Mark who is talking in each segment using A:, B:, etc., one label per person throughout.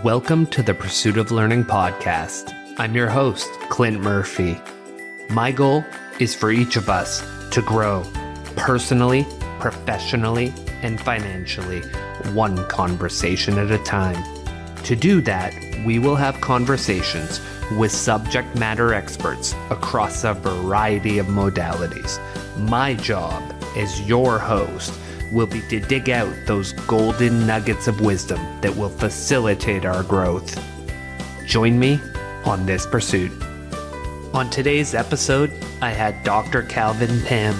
A: Welcome to the Pursuit of Learning podcast. I'm your host, Clint Murphy. My goal is for each of us to grow personally, professionally, and financially, one conversation at a time. To do that, we will have conversations with subject matter experts across a variety of modalities. My job as your host will be to dig out those golden nuggets of wisdom that will facilitate our growth. Join me on this pursuit. On today's episode, I had Dr. Calvin Tham.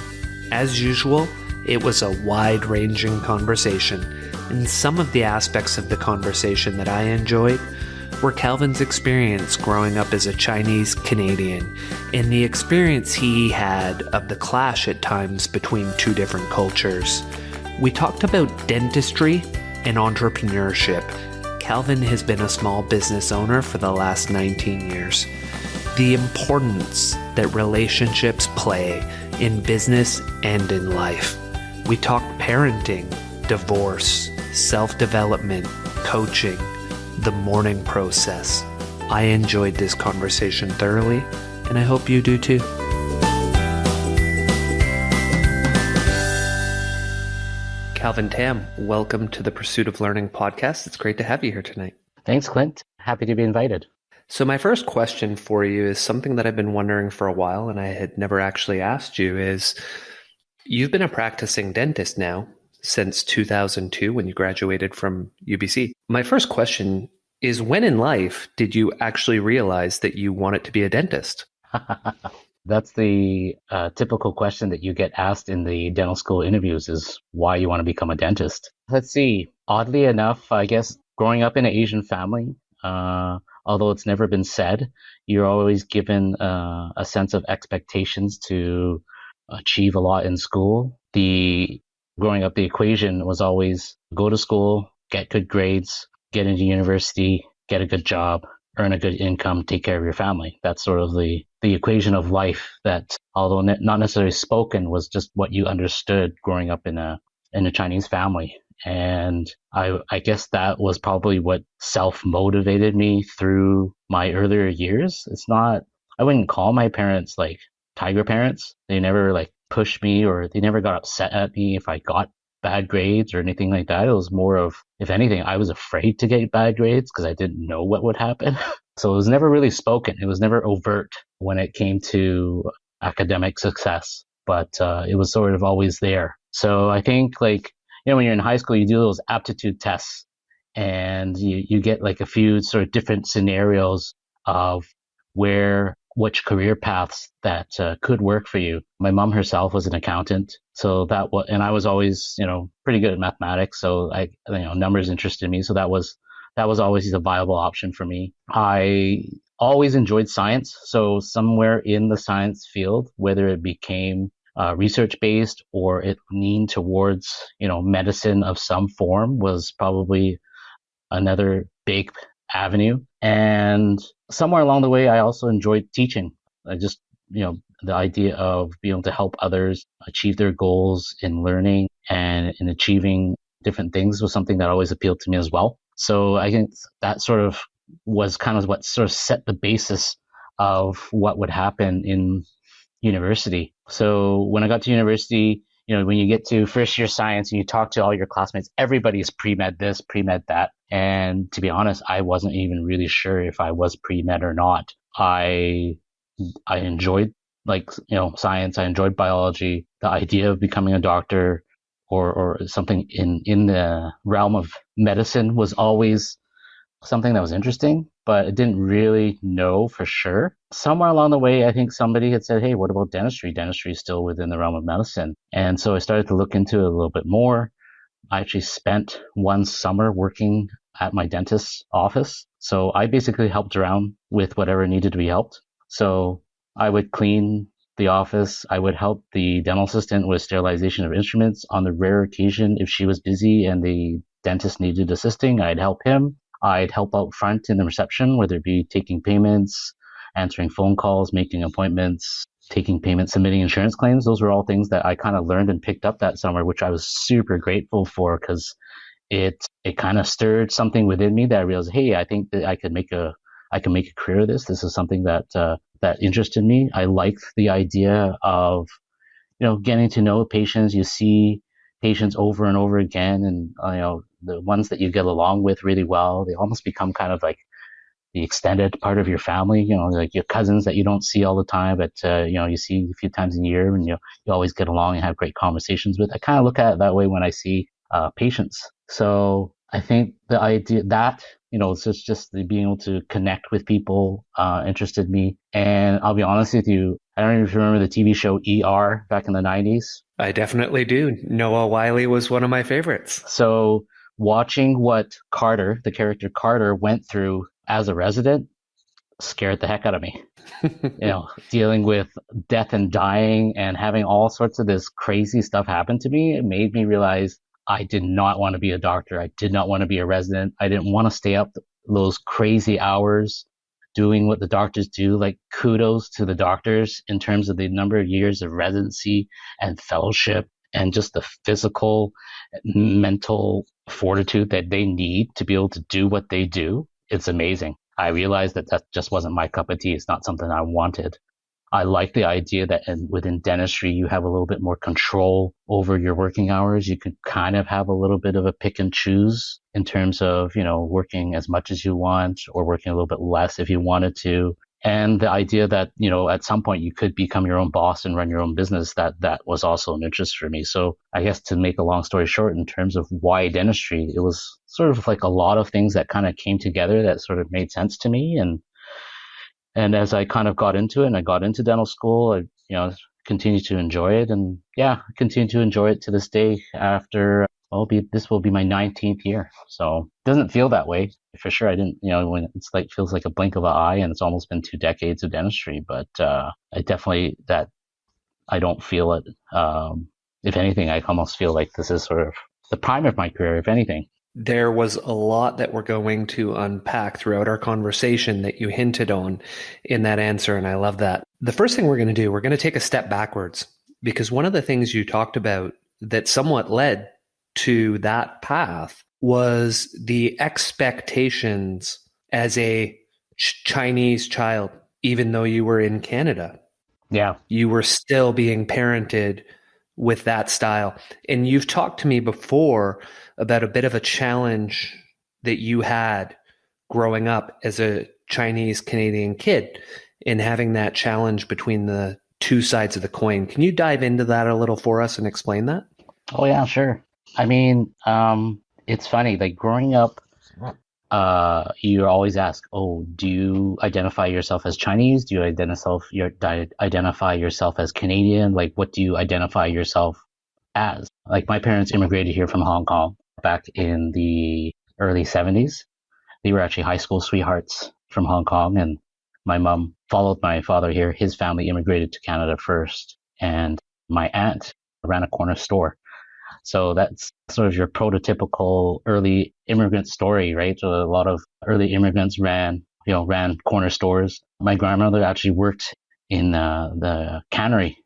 A: As usual, it was a wide-ranging conversation, and some of the aspects of the conversation that I enjoyed were Calvin's experience growing up as a Chinese Canadian and the experience he had of the clash at times between two different cultures. We talked about dentistry and entrepreneurship. Calvin has been a small business owner for the last 19 years. The importance that relationships play in business and in life. We talked parenting, divorce, self-development, coaching, the mourning process. I enjoyed this conversation thoroughly, and I hope you do too. Calvin Tham, welcome to the Pursuit of Learning podcast. It's great to have you here tonight.
B: Thanks, Clint. Happy to be invited.
A: So my first question for you is something that I've been wondering for a while, and I had never actually asked you, is you've been a practicing dentist now since 2002 when you graduated from UBC. My first question is, when in life did you actually realize that you wanted to be a dentist?
B: That's the typical question that you get asked in the dental school interviews is why you want to become a dentist. Let's see. Oddly enough, I guess growing up in an Asian family, although it's never been said, you're always given a sense of expectations to achieve a lot in school. Growing up, the equation was always go to school, get good grades, get into university, get a good job, earn a good income, take care of your family. That's sort of the equation of life that, although not necessarily spoken, was just what you understood growing up in a Chinese family. And I guess that was probably what self-motivated me through my earlier years. I wouldn't call my parents like tiger parents. They never like pushed me, or they never got upset at me if I got bad grades or anything like that. It was more of, if anything, I was afraid to get bad grades because I didn't know what would happen. So it was never really spoken. It was never overt when it came to academic success, but it was sort of always there. So I think when you're in high school, you do those aptitude tests and you get like a few sort of different scenarios of which career paths that could work for you. My mom herself was an accountant, and I was always, pretty good at mathematics. So numbers interested me. So that was always a viable option for me. I always enjoyed science. So somewhere in the science field, whether it became research-based or it leaned towards, medicine of some form, was probably another big avenue. And somewhere along the way, I also enjoyed teaching. I just, the idea of being able to help others achieve their goals in learning and in achieving different things was something that always appealed to me as well. So I think that sort of was kind of what sort of set the basis of what would happen in university. So when I got to university, when you get to first year science and you talk to all your classmates, everybody's pre-med this, pre-med that. And to be honest, I wasn't even really sure if I was pre-med or not. I enjoyed science. I enjoyed biology. The idea of becoming a doctor or something in the realm of medicine was always something that was interesting, but I didn't really know for sure. Somewhere along the way, I think somebody had said, hey, what about dentistry? Dentistry is still within the realm of medicine. And so I started to look into it a little bit more. I actually spent one summer working at my dentist's office. So I basically helped around with whatever needed to be helped. So I would clean the office. I would help the dental assistant with sterilization of instruments. On the rare occasion, if she was busy and the dentist needed assisting, I'd help him. I'd help out front in the reception, whether it be taking payments, answering phone calls, making appointments, taking payments, submitting insurance claims. Those were all things that I kind of learned and picked up that summer, which I was super grateful for because it kind of stirred something within me that I realized, hey, I think that I can make a career of this. This is something that interested me. I liked the idea of, getting to know patients. You see patients over and over again, and the ones that you get along with really well, they almost become kind of like the extended part of your family, like your cousins that you don't see all the time, but you see a few times a year, and you always get along and have great conversations with. I kind of look at it that way when I see patients. So I think the idea that it's just the being able to connect with people interested me. And I'll be honest with you, I don't even remember the TV show ER back in the 90s.
A: I definitely do. Noah Wiley was one of my favorites.
B: So watching what Carter, the character Carter, went through as a resident scared the heck out of me. Dealing with death and dying and having all sorts of this crazy stuff happen to me, it made me realize I did not want to be a doctor. I did not want to be a resident. I didn't want to stay up those crazy hours doing what the doctors do. Like, kudos to the doctors in terms of the number of years of residency and fellowship and just the physical, mental fortitude that they need to be able to do what they do. It's amazing. I realized that just wasn't my cup of tea. It's not something I wanted. I like the idea that within dentistry, you have a little bit more control over your working hours. You can kind of have a little bit of a pick and choose in terms of, working as much as you want or working a little bit less if you wanted to. And the idea that, at some point you could become your own boss and run your own business, that was also an interest for me. So I guess, to make a long story short, in terms of why dentistry, it was sort of like a lot of things that kind of came together that sort of made sense to me. And as I kind of got into it and I got into dental school, I, continued to enjoy it. And yeah, I continue to enjoy it to this day after, this will be my 19th year. So it doesn't feel that way. For sure, I didn't, when it's like, feels like a blink of an eye and it's almost been 2 decades of dentistry, but I definitely, that I don't feel it. If anything, I almost feel like this is sort of the prime of my career, if anything.
A: There was a lot that we're going to unpack throughout our conversation that you hinted on in that answer, and I love that. The first thing we're going to do, we're going to take a step backwards, because one of the things you talked about that somewhat led to that path was the expectations as a Chinese child. Even though you were in Canada,
B: Yeah.
A: you were still being parented with that style. And you've talked to me before about a bit of a challenge that you had growing up as a Chinese Canadian kid, in having that challenge between the two sides of the coin. Can you dive into that a little for us and explain that?
B: Oh yeah, sure. I mean, it's funny, like growing up, you always ask, oh, do you identify yourself as Chinese? Do you identify yourself as Canadian? Like, what do you identify yourself as? Like, my parents immigrated here from Hong Kong back in the early 70s. They were actually high school sweethearts from Hong Kong, and my mom followed my father here. His family immigrated to Canada first, and my aunt ran a corner store. So that's sort of your prototypical early immigrant story, right? So a lot of early immigrants ran corner stores. My grandmother actually worked in the cannery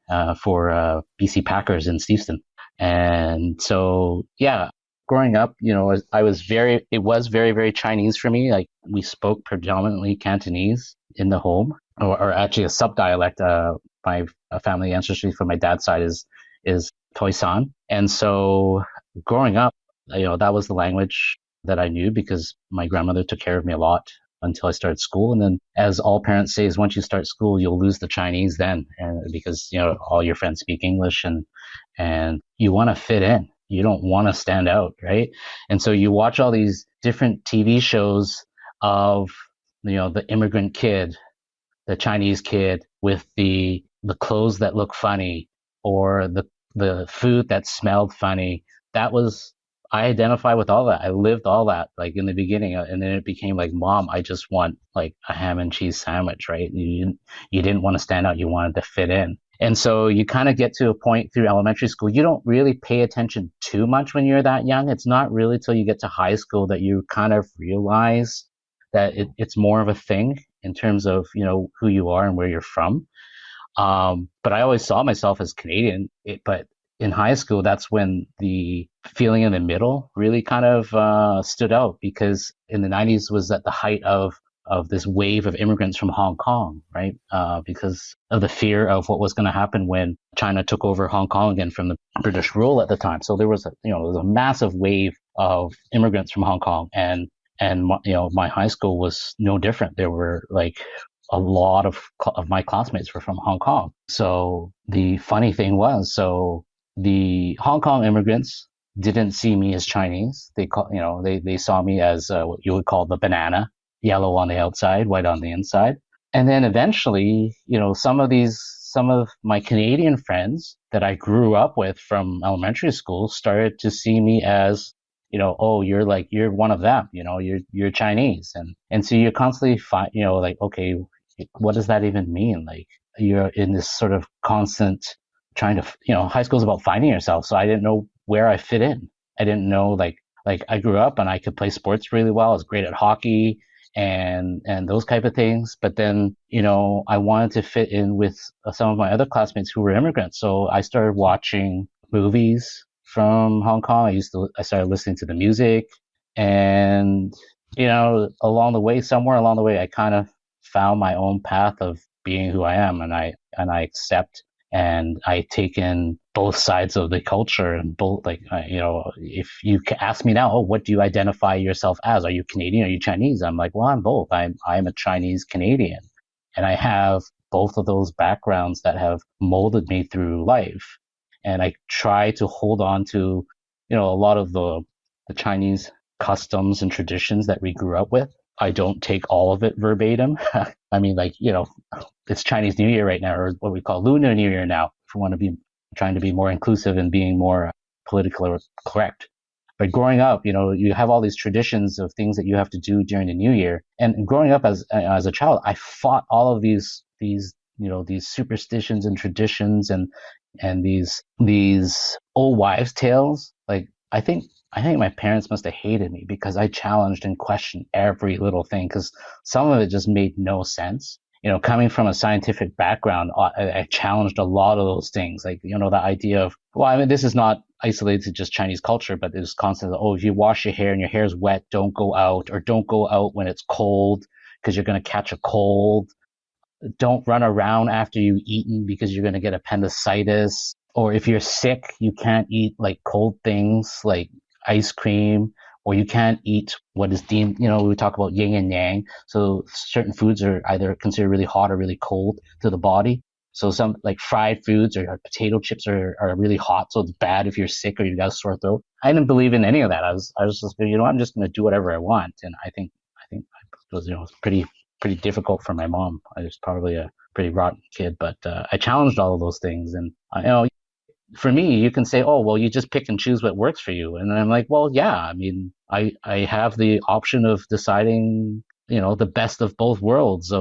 B: for BC Packers in Steveston. And so, yeah, growing up, it was very, very Chinese for me. Like, we spoke predominantly Cantonese in the home, or actually a sub-dialect. My family ancestry from my dad's side is Toisan. And so growing up, that was the language that I knew because my grandmother took care of me a lot until I started school. And then, as all parents say, is once you start school, you'll lose the Chinese then, and because, all your friends speak English, and you want to fit in. You don't want to stand out, right? And so you watch all these different TV shows of, the immigrant kid, the Chinese kid with the clothes that look funny, or the food that smelled funny. I identify with all that. I lived all that, like, in the beginning, and then it became like, Mom, I just want like a ham and cheese sandwich, right? You didn't want to stand out. You wanted to fit in. And so you kind of get to a point through elementary school. You don't really pay attention too much when you're that young. It's not really till you get to high school that you kind of realize that it's more of a thing in terms of, who you are and where you're from. But I always saw myself as Canadian, but in high school, that's when the feeling in the middle really kind of stood out, because in the 90s was at the height of this wave of immigrants from Hong Kong, right? Because of the fear of what was going to happen when China took over Hong Kong again from the British rule at the time. So there was there was a massive wave of immigrants from Hong Kong, and my high school was no different. There were like a lot of my classmates were from Hong Kong. So the funny thing was, so the Hong Kong immigrants didn't see me as Chinese. They saw me as what you would call the banana, yellow on the outside, white on the inside. And then eventually, some of my Canadian friends that I grew up with from elementary school started to see me as, oh, you're one of them, you're Chinese. And so you're constantly, like, okay, what does that even mean? Like, you're in this sort of constant trying to, high school is about finding yourself. So I didn't know where I fit in. I didn't know, like I grew up and I could play sports really well. I was great at hockey and those type of things. But then, I wanted to fit in with some of my other classmates who were immigrants. So I started watching movies from Hong Kong. I started listening to the music, and, somewhere along the way, I kind of found my own path of being who I am, and I accept and I take in both sides of the culture, and both, like, if you ask me now, oh, what do you identify yourself as? Are you Canadian? Are you Chinese? I'm like, well, I'm both. I'm a Chinese Canadian, and I have both of those backgrounds that have molded me through life. And I try to hold on to, a lot of the Chinese customs and traditions that we grew up with. I don't take all of it verbatim. I mean, like, it's Chinese New Year right now, or what we call Lunar New Year now, if we want to be trying to be more inclusive and being more politically correct. But growing up, you have all these traditions of things that you have to do during the New Year. And growing up as a child, I fought all of these superstitions and traditions and these old wives' tales. Like, I think my parents must have hated me because I challenged and questioned every little thing, because some of it just made no sense. Coming from a scientific background, I challenged a lot of those things. Like, the idea of, well, I mean, this is not isolated to just Chinese culture, but there's constantly, oh, if you wash your hair and your hair is wet, don't go out, or don't go out when it's cold because you're going to catch a cold. Don't run around after you've eaten because you're going to get appendicitis. Or if you're sick, you can't eat like cold things like ice cream, or you can't eat what is deemed, we talk about yin and yang. So certain foods are either considered really hot or really cold to the body. So some like fried foods or potato chips are really hot. So it's bad if you're sick or you got a sore throat. I didn't believe in any of that. I was just, I'm just going to do whatever I want. And I think it was, pretty difficult for my mom. I was probably a pretty rotten kid, but I challenged all of those things. And, for me, you can say, oh, well, you just pick and choose what works for you. And I'm like, well, yeah, I mean, I have the option of deciding, the best of both worlds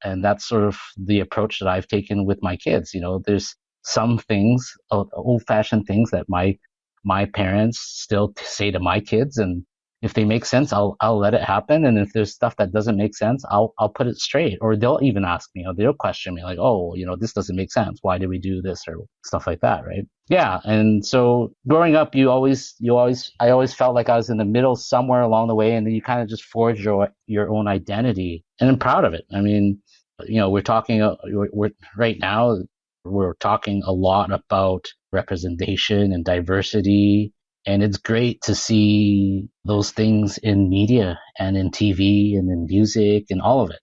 B: and that's sort of the approach that I've taken with my kids. There's some things, old fashioned things that my parents still say to my kids. And if they make sense, I'll let it happen. And if there's stuff that doesn't make sense, I'll put it straight. Or they'll even ask me, or they'll question me like, oh, this doesn't make sense. Why did we do this, or stuff like that, right? Yeah. And so growing up, I always felt like I was in the middle somewhere along the way, and then you kind of just forge your own identity, and I'm proud of it. I mean, we're talking right now, we're talking a lot about representation and diversity. And it's great to see those things in media and in TV and in music and all of it.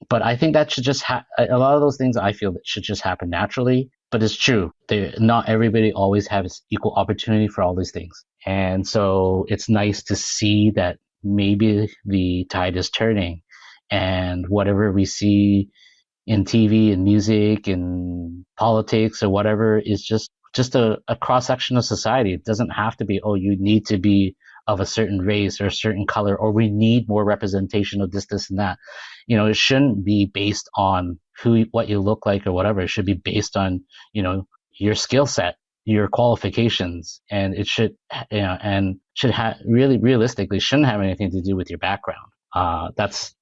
B: But I think that should just a lot of those things I feel that should just happen naturally. But it's true. Not everybody always has equal opportunity for all these things. And so it's nice to see that maybe the tide is turning, and whatever we see in TV and music and politics or whatever is just a cross-section of society. It doesn't have to be, oh, you need to be of a certain race or a certain color, or we need more representation of this, and that. It shouldn't be based on what you look like or whatever. It should be based on, your skill set, your qualifications, and it should, really realistically shouldn't have anything to do with your background. That's,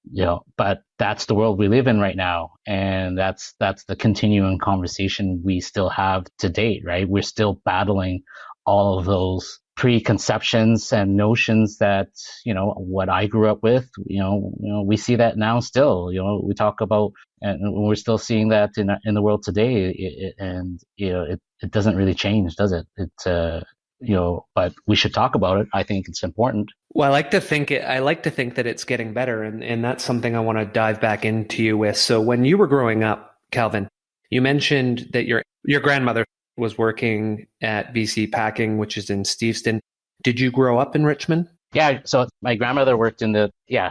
B: but that's the world we live in right now. And that's the continuing conversation we still have to date, right? We're still battling all of those preconceptions and notions that, what I grew up with, we see that now still, we talk about, and we're still seeing that in the world today. And, it doesn't really change, does it? But we should talk about it. I think it's important.
A: Well, I like to think that it's getting better, and that's something I want to dive back into you with. So when you were growing up, Calvin, you mentioned that your grandmother was working at BC Packing, which is in Steveston. Did you grow up in Richmond?
B: Yeah, so my grandmother worked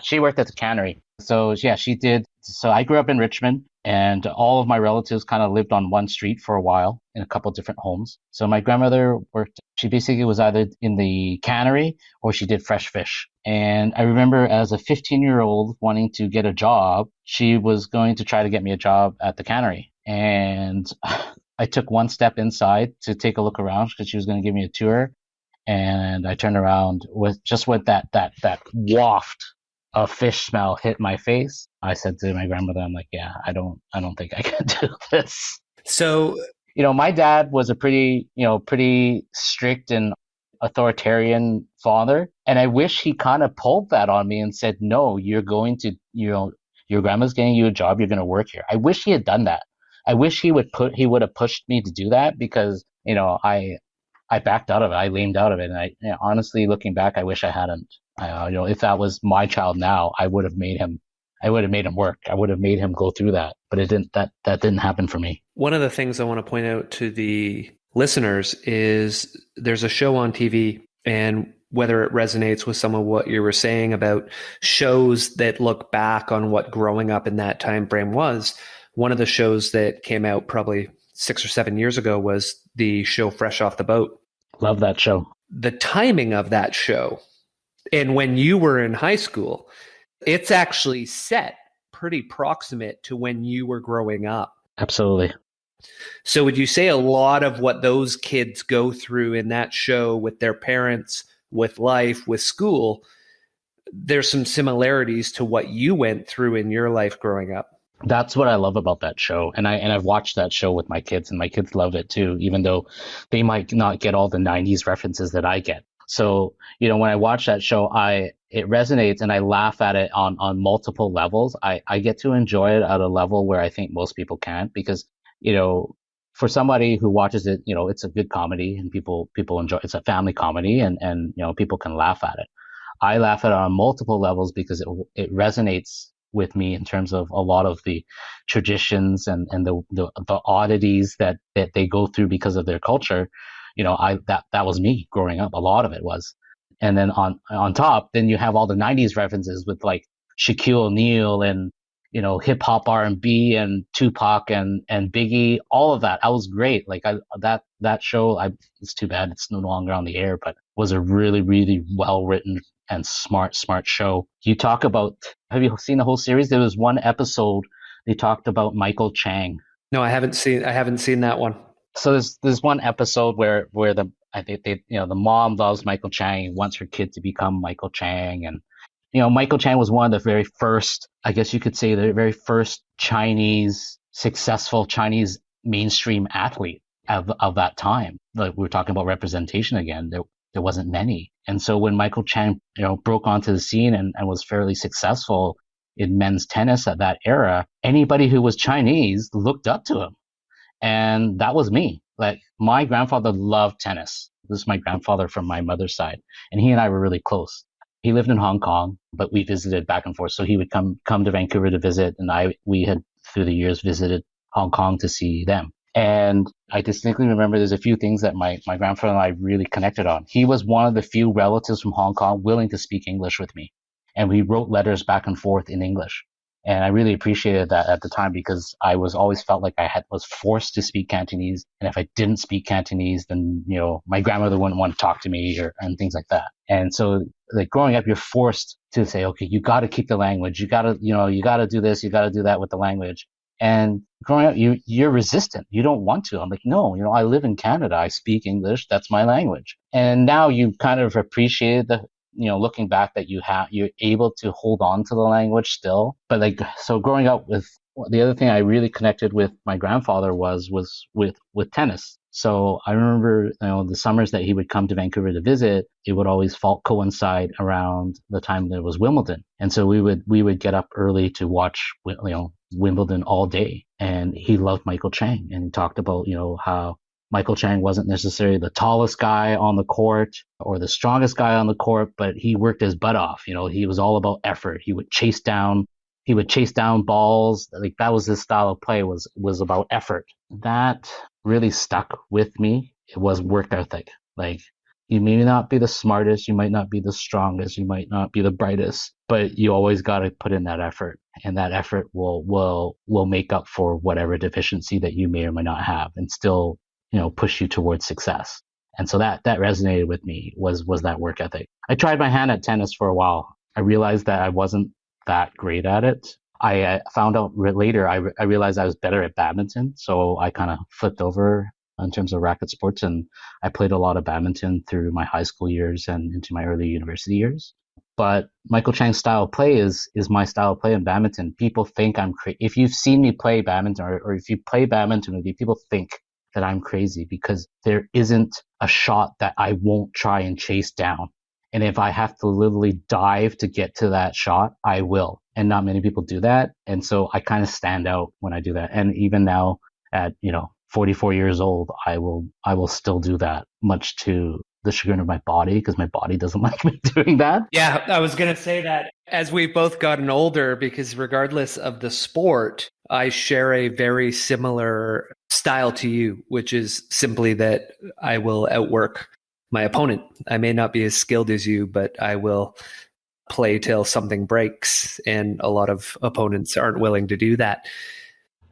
B: she worked at the cannery. So yeah, she did. So I grew up in Richmond, and all of my relatives kind of lived on one street for a while in a couple different homes. So my grandmother she basically was either in the cannery or she did fresh fish. And I remember as a 15-year-old wanting to get a job, she was going to try to get me a job at the cannery. And I took one step inside to take a look around because she was going to give me a tour. And I turned around with that waft of fish smell hit my face. I said to my grandmother, I'm like, yeah, I don't think I can do this.
A: So,
B: My dad was a pretty strict and authoritarian father. And I wish he kind of pulled that on me and said, no, you're going to, your grandma's getting you a job. You're going to work here. I wish he had done that. I wish he would have pushed me to do that because, I backed out of it. I leaned out of it. And honestly, looking back, I wish I hadn't. If that was my child now, I would have made him work. I would have made him go through that. But it didn't. That didn't happen for me.
A: One of the things I want to point out to the listeners is there's a show on TV, and whether it resonates with some of what you were saying about shows that look back on what growing up in that time frame was. One of the shows that came out probably 6 or 7 years ago was the show Fresh Off the Boat.
B: Love that show.
A: The timing of that show, and when you were in high school, it's actually set pretty proximate to when you were growing up.
B: Absolutely.
A: So would you say a lot of what those kids go through in that show with their parents, with life, with school, there's some similarities to what you went through in your life growing up?
B: That's what I love about that show. And I've watched that show with my kids, and my kids love it too, even though they might not get all the 90s references that I get. So, when I watch that show, it resonates and I laugh at it on multiple levels. I get to enjoy it at a level where I think most people can't because, for somebody who watches it, it's a good comedy and people enjoy it. It's a family comedy and people can laugh at it. I laugh at it on multiple levels because it resonates with me in terms of a lot of the traditions and the oddities that they go through because of their culture. That was me growing up. A lot of it was. And then on top, then you have all the 90s references with like Shaquille O'Neal and, hip hop R&B and Tupac and Biggie, all of that. I was great. Like that show, it's too bad it's no longer on the air, but was a really, really well written and smart show. You talk about, have you seen the whole series? There was one episode they talked about Michael Chang.
A: No, I haven't seen that one.
B: So there's one episode where I think the mom loves Michael Chang, wants her kid to become Michael Chang, and Michael Chang was one of the very first, I guess you could say, the very first successful Chinese mainstream athlete of that time. Like we were talking about representation again, there wasn't many. And so when Michael Chang, broke onto the scene and was fairly successful in men's tennis at that era, anybody who was Chinese looked up to him. And that was me. Like my grandfather loved tennis. This is my grandfather from my mother's side. And he and I were really close. He lived in Hong Kong, but we visited back and forth. So he would come to Vancouver to visit. And we had through the years visited Hong Kong to see them. And I distinctly remember there's a few things that my grandfather and I really connected on. He was one of the few relatives from Hong Kong willing to speak English with me. And we wrote letters back and forth in English. And I really appreciated that at the time because I always felt like was forced to speak Cantonese. And if I didn't speak Cantonese, then, my grandmother wouldn't want to talk to me and things like that. And so like growing up, you're forced to say, okay, you got to keep the language. You got to, you got to do this. You got to do that with the language. And growing up, you're resistant. You don't want to. I'm like, no, I live in Canada. I speak English. That's my language. And now you kind of appreciate looking back that you're able to hold on to the language still. But like, so growing up with, the other thing I really connected with my grandfather was with tennis. So I remember, the summers that he would come to Vancouver to visit, it would always coincide around the time that it was Wimbledon. And so we would get up early to watch, Wimbledon all day. And he loved Michael Chang, and he talked about, how Michael Chang wasn't necessarily the tallest guy on the court or the strongest guy on the court, but he worked his butt off. He was all about effort. He would chase down balls. Like, that was his style of play, was about effort. That really stuck with me. It was work ethic. Like, you may not be the smartest, you might not be the strongest, you might not be the brightest, but you always got to put in that effort, and that effort will make up for whatever deficiency that you may or may not have, and still, push you towards success. And so that resonated with me, was that work ethic. I tried my hand at tennis for a while. I realized that I wasn't that great at it. I found out later, I realized I was better at badminton. So I kind of flipped over in terms of racket sports, and I played a lot of badminton through my high school years and into my early university years. But Michael Chang's style of play is my style of play in badminton. People think I'm crazy. If you've seen me play badminton, or if you play badminton with me, people think that I'm crazy, because there isn't a shot that I won't try and chase down. And if I have to literally dive to get to that shot, I will. And not many people do that. And so I kind of stand out when I do that. And even now at, 44 years old, I will still do that, much to the chagrin of my body, because my body doesn't like me doing that.
A: Yeah, I was going to say that as we've both gotten older, because regardless of the sport, I share a very similar style to you, which is simply that I will outwork my opponent. I may not be as skilled as you, but I will play till something breaks. And a lot of opponents aren't willing to do that.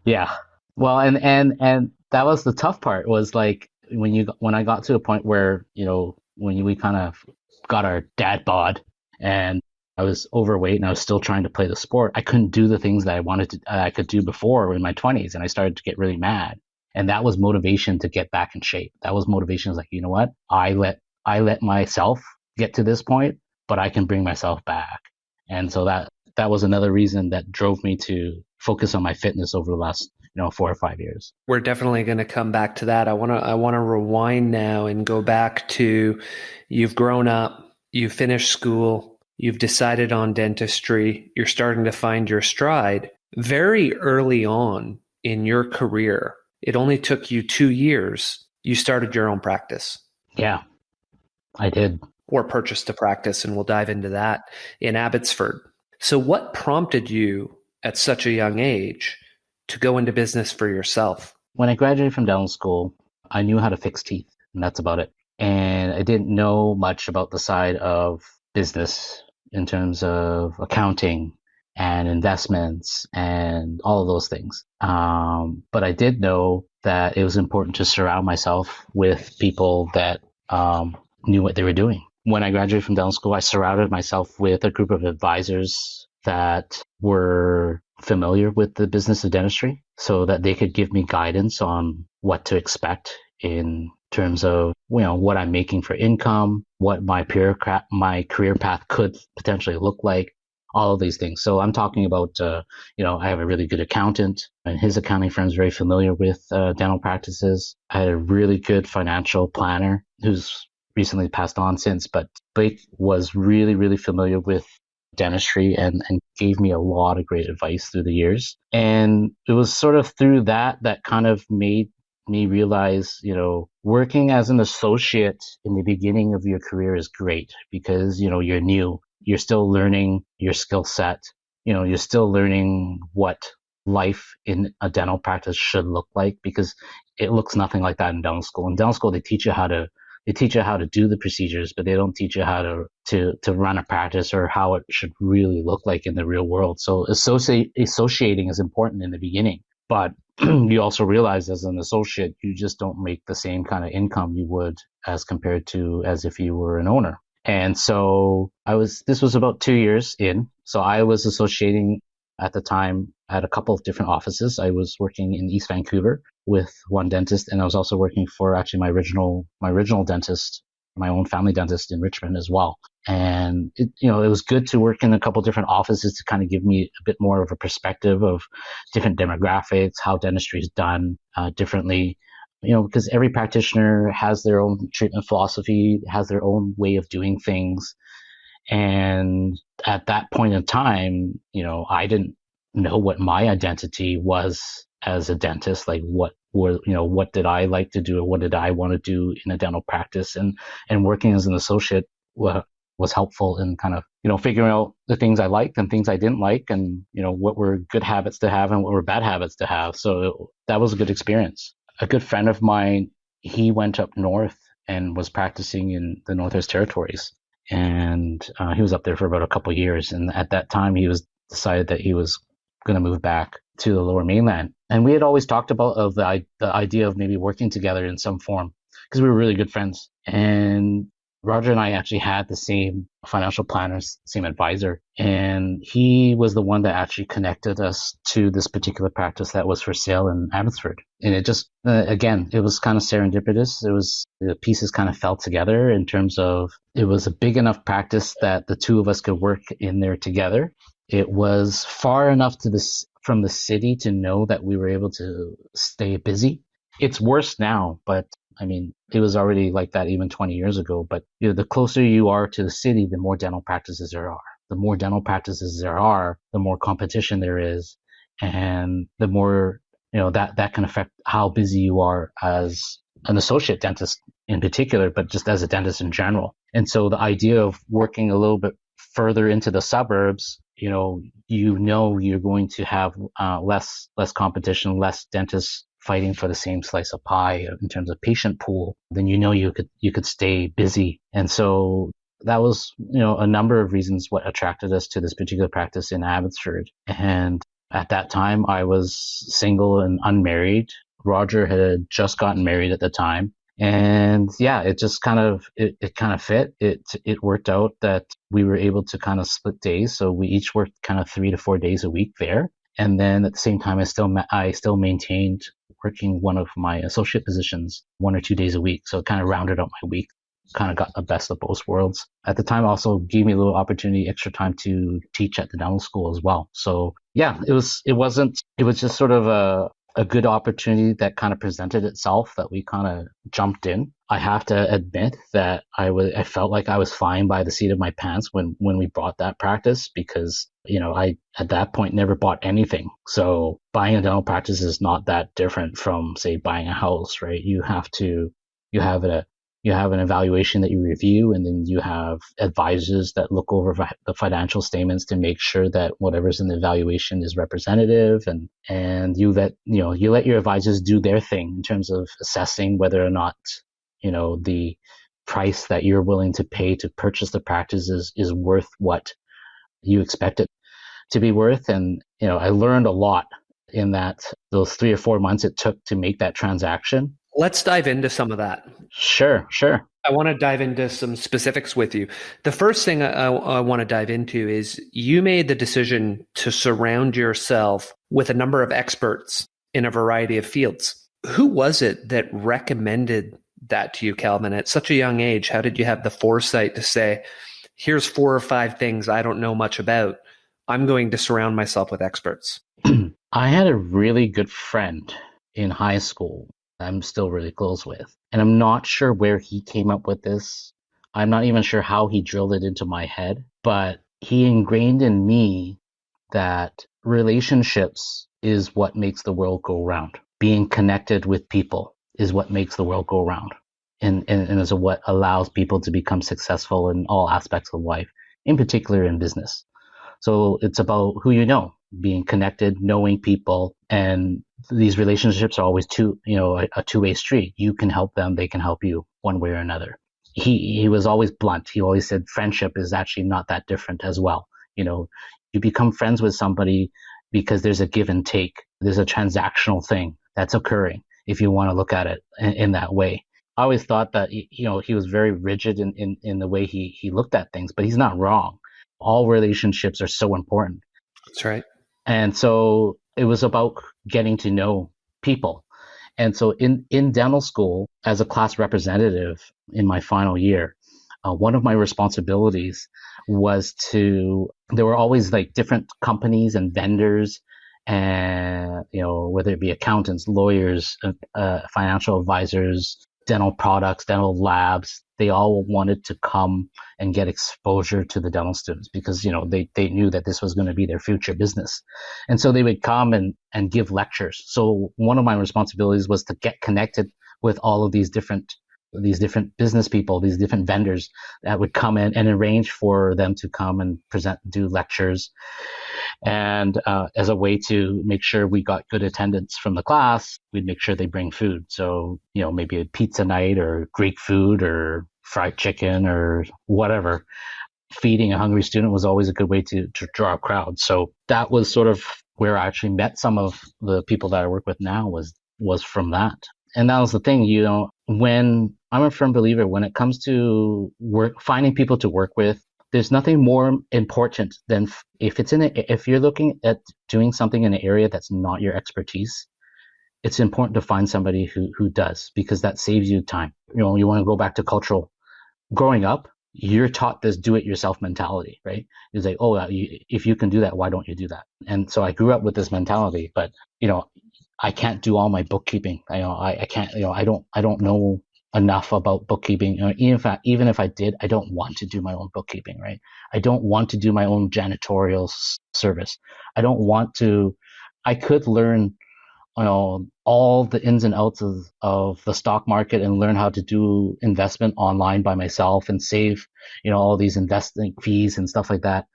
B: Yeah. Well, and that was the tough part, was like, when I got to a point where, when we kind of got our dad bod, and I was overweight and I was still trying to play the sport, I couldn't do the things that I could do before in my 20s. And I started to get really mad. And that was motivation to get back in shape. That was motivation. I was like, you know what? I let myself get to this point, but I can bring myself back. And so that was another reason that drove me to focus on my fitness over the last 4 or 5 years.
A: We're definitely going to come back to that. I want to rewind now and go back to, you've grown up, you've finished school, you've decided on dentistry, you're starting to find your stride. Very early on in your career, it only took you 2 years, you started your own practice.
B: Yeah, I did.
A: Or purchased a practice, and we'll dive into that, in Abbotsford. So what prompted you at such a young age to go into business for yourself?
B: When I graduated from dental school, I knew how to fix teeth, and that's about it. And I didn't know much about the side of business in terms of accounting and investments and all of those things. But I did know that it was important to surround myself with people that knew what they were doing. When I graduated from dental school, I surrounded myself with a group of advisors that were familiar with the business of dentistry, so that they could give me guidance on what to expect in terms of, what I'm making for income, what my career path could potentially look like, all of these things. So I'm talking about, I have a really good accountant, and his accounting firm is very familiar with dental practices. I had a really good financial planner who's recently passed on since, but Blake was really, really familiar with dentistry and gave me a lot of great advice through the years. And it was sort of through that kind of made me realize, working as an associate in the beginning of your career is great, because, you're new, you're still learning your skill set, you're still learning what life in a dental practice should look like, because it looks nothing like that in dental school. In dental school, they teach you how to do the procedures, but they don't teach you how to run a practice, or how it should really look like in the real world. So associating is important in the beginning, but you also realize as an associate, you just don't make the same kind of income you would as compared to as if you were an owner. And so this was about 2 years in. So I was associating at the time at a couple of different offices. I was working in East Vancouver with one dentist, and I was also working for actually my original dentist my own family dentist in Richmond as well. And it was good to work in a couple different offices to kind of give me a bit more of a perspective of different demographics, how dentistry is done differently. Because every practitioner has their own treatment philosophy, has their own way of doing things. And at that point in time, I didn't know what my identity was as a dentist. Like what did I like to do, or what did I want to do in a dental practice? And working as an associate was helpful in kind of, figuring out the things I liked and things I didn't like, and, what were good habits to have and what were bad habits to have. So that was a good experience. A good friend of mine, he went up north and was practicing in the Northwest Territories. And he was up there for about a couple of years. And at that time, he was decided that he was going to move back to the Lower Mainland. And we had always talked about the idea of maybe working together in some form, because we were really good friends. And Roger and I actually had the same financial planners, same advisor. And he was the one that actually connected us to this particular practice that was for sale in Abbotsford. And it just, again, it was kind of serendipitous. The pieces kind of fell together in terms of, it was a big enough practice that the two of us could work in there together. It was far enough from the city to know that we were able to stay busy. It's worse now, but I mean, it was already like that even 20 years ago. But the closer you are to the city, the more dental practices there are. The more dental practices there are, the more competition there is, and the more that can affect how busy you are as an associate dentist in particular, but just as a dentist in general. And so the idea of working a little bit further into the suburbs, you're going to have less competition, less dentists fighting for the same slice of pie in terms of patient pool, then you could stay busy. And so that was a number of reasons what attracted us to this particular practice in Abbotsford. And at that time, I was single and unmarried. Roger had just gotten married at the time. And yeah, it just kind of fit. It worked out that we were able to kind of split days. So we each worked kind of 3 to 4 days a week there. And then at the same time, I still maintained working one of my associate positions 1 or 2 days a week. So it kind of rounded out my week, kind of got the best of both worlds. At the time, also gave me a little opportunity, extra time to teach at the dental school as well. So yeah, it was just sort of a good opportunity that kind of presented itself that we kind of jumped in. I have to admit that I felt like I was flying by the seat of my pants when we bought that practice, because I at that point never bought anything. So buying a dental practice is not that different from, say, buying a house, right? You have an evaluation that you review, and then you have advisors that look over the financial statements to make sure that whatever's in the evaluation is representative, and you let your advisors do their thing in terms of assessing whether or not the price that you're willing to pay to purchase the practice is worth what you expect it to be worth. And I learned a lot in those 3 or 4 months it took to make that transaction.
A: Let's dive into some of that.
B: Sure.
A: I want to dive into some specifics with you. The first thing I want to dive into is you made the decision to surround yourself with a number of experts in a variety of fields. Who was it that recommended that to you, Calvin, at such a young age? How did you have the foresight to say, here's 4 or 5 things I don't know much about. I'm going to surround myself with experts?
B: I had a really good friend in high school I'm still really close with. And I'm not sure where he came up with this. I'm not even sure how he drilled it into my head, but he ingrained in me that relationships is what makes the world go round. Being connected with people is what makes the world go round, and is what allows people to become successful in all aspects of life, in particular in business. So it's about who you know, being connected, knowing people, and these relationships are always a two-way street. You can help them, they can help you one way or another. He was always blunt. He always said friendship is actually not that different as well. You become friends with somebody because there's a give and take. There's a transactional thing that's occurring, if you want to look at it in that way. I always thought that he was very rigid in the way he looked at things, but he's not wrong. All relationships are so important.
A: That's right.
B: And so it was about getting to know people. And so in dental school, as a class representative in my final year, one of my responsibilities was there were always like different companies and vendors, and, whether it be accountants, lawyers, financial advisors, dental products, dental labs, they all wanted to come and get exposure to the dental students because, they knew that this was going to be their future business. And so they would come and give lectures. So one of my responsibilities was to get connected with all of these different business people, these different vendors that would come in and arrange for them to come and do lectures. And as a way to make sure we got good attendance from the class, we'd make sure they bring food. So, maybe a pizza night or Greek food or fried chicken or whatever. Feeding a hungry student was always a good way to draw a crowd. So that was sort of where I actually met some of the people that I work with now was from that. And that was the thing, when I'm a firm believer, when it comes to finding people to work with, there's nothing more important than if you're looking at doing something in an area that's not your expertise, it's important to find somebody who does, because that saves you time. You want to go back to cultural. Growing up, you're taught this do-it-yourself mentality, right? It's like, if you can do that, why don't you do that? And so I grew up with this mentality, but I can't do all my bookkeeping. I can't. I don't know enough about bookkeeping. Even if I did, I don't want to do my own bookkeeping, right? I don't want to do my own janitorial service. I don't want to. I could learn, all the ins and outs of the stock market and learn how to do investment online by myself and save, all these investing fees and stuff like that.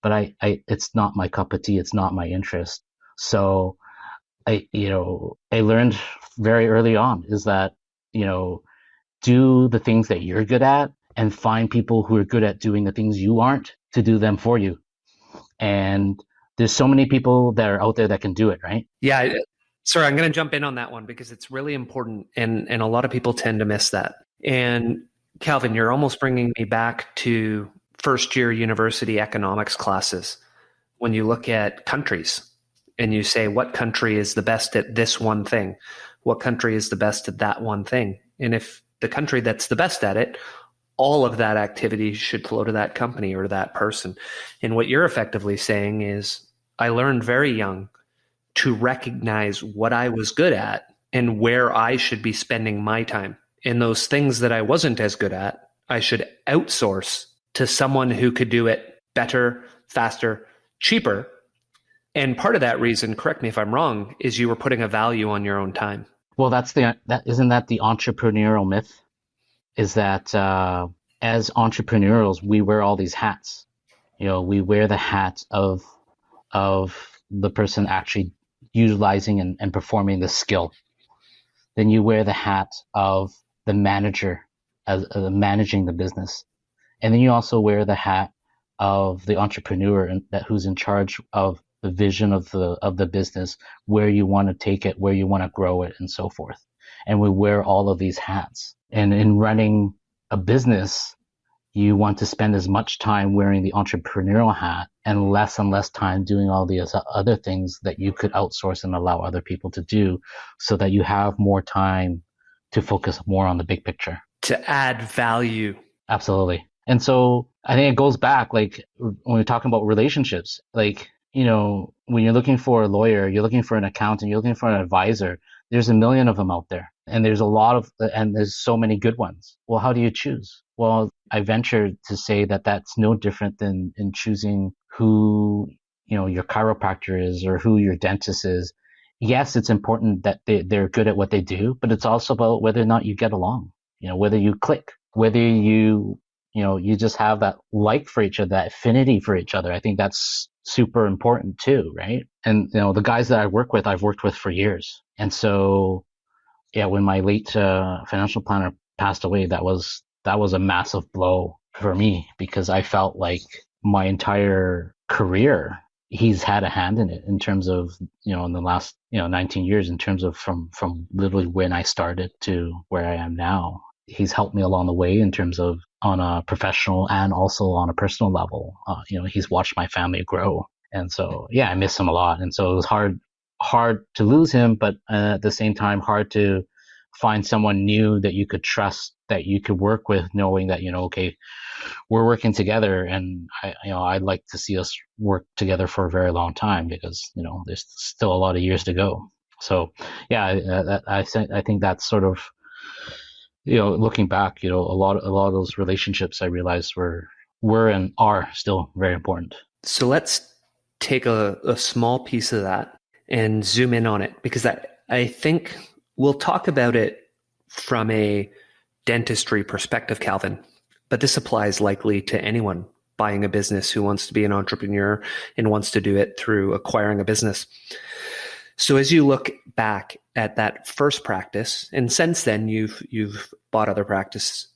B: But it's not my cup of tea. It's not my interest. So I learned very early on is that, do the things that you're good at and find people who are good at doing the things you aren't to do them for you. And there's so many people that are out there that can do it, right?
A: Yeah. Sorry, I'm going to jump in on that one because it's really important. And a lot of people tend to miss that. And Calvin, you're almost bringing me back to first year university economics classes. When you look at countries and you say, what country is the best at this one thing? What country is the best at that one thing? And if the country that's the best at it, all of that activity should flow to that company or that person. And what you're effectively saying is, I learned very young to recognize what I was good at and where I should be spending my time. And those things that I wasn't as good at, I should outsource to someone who could do it better, faster, cheaper. And part of that reason, correct me if I'm wrong, is you were putting a value on your own time.
B: Well, isn't that the entrepreneurial myth? Is that as entrepreneurs, we wear all these hats. We wear the hat of the person actually utilizing and performing the skill. Then you wear the hat of the manager as managing the business, and then you also wear the hat of the entrepreneur who's in charge of the vision of the business, where you want to take it, where you want to grow it, and so forth. And we wear all of these hats. And in running a business, you want to spend as much time wearing the entrepreneurial hat and less time doing all these other things that you could outsource and allow other people to do, so that you have more time to focus more on the big picture.
A: To add value.
B: Absolutely. And so I think it goes back, like when we're talking about relationships, like, when you're looking for a lawyer, you're looking for an accountant, you're looking for an advisor, there's a million of them out there. And there's there's so many good ones. Well, how do you choose? Well, I venture to say that that's no different than in choosing who, your chiropractor is or who your dentist is. Yes, it's important that they're good at what they do, but it's also about whether or not you get along, whether you click, whether you just have that like for each other, that affinity for each other. I think that's super important too, right? And, the guys that I've worked with for years. And so, yeah, when my late financial planner passed away, that was a massive blow for me, because I felt like my entire career, he's had a hand in it in terms of, in the last, 19 years, in terms of from literally when I started to where I am now. He's helped me along the way in terms of on a professional and also on a personal level. He's watched my family grow. And so, yeah, I miss him a lot. And so it was hard hard to lose him, but at the same time, hard to find someone new that you could trust, that you could work with, knowing that, okay, we're working together, and I'd like to see us work together for a very long time, because there's still a lot of years to go. So yeah, I think that's sort of, looking back, a lot of those relationships I realized were and are still very important.
A: So let's take a small piece of that and zoom in on it, because I think we'll talk about it from a dentistry perspective, Calvin, but this applies likely to anyone buying a business who wants to be an entrepreneur and wants to do it through acquiring a business. So as you look back at that first practice, and since then you've bought other practices,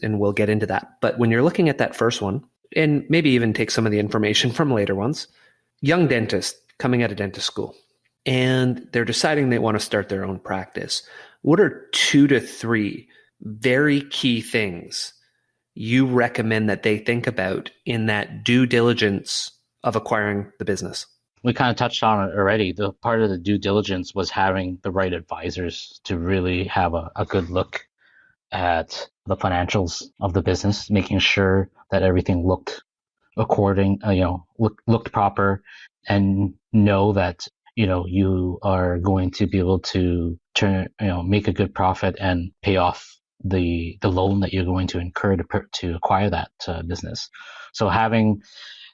A: and we'll get into that. But when you're looking at that first one, and maybe even take some of the information from later ones, young dentist coming out of dentist school, and they're deciding they want to start their own practice. What are 2 to 3 very key things you recommend that they think about in that due diligence of acquiring the business?
B: We kind of touched on it already. The part of the due diligence was having the right advisors to really have a good look at the financials of the business, making sure that everything looked looked proper, and know that you are going to be able to make a good profit and pay off the loan that you're going to incur to acquire that business. So having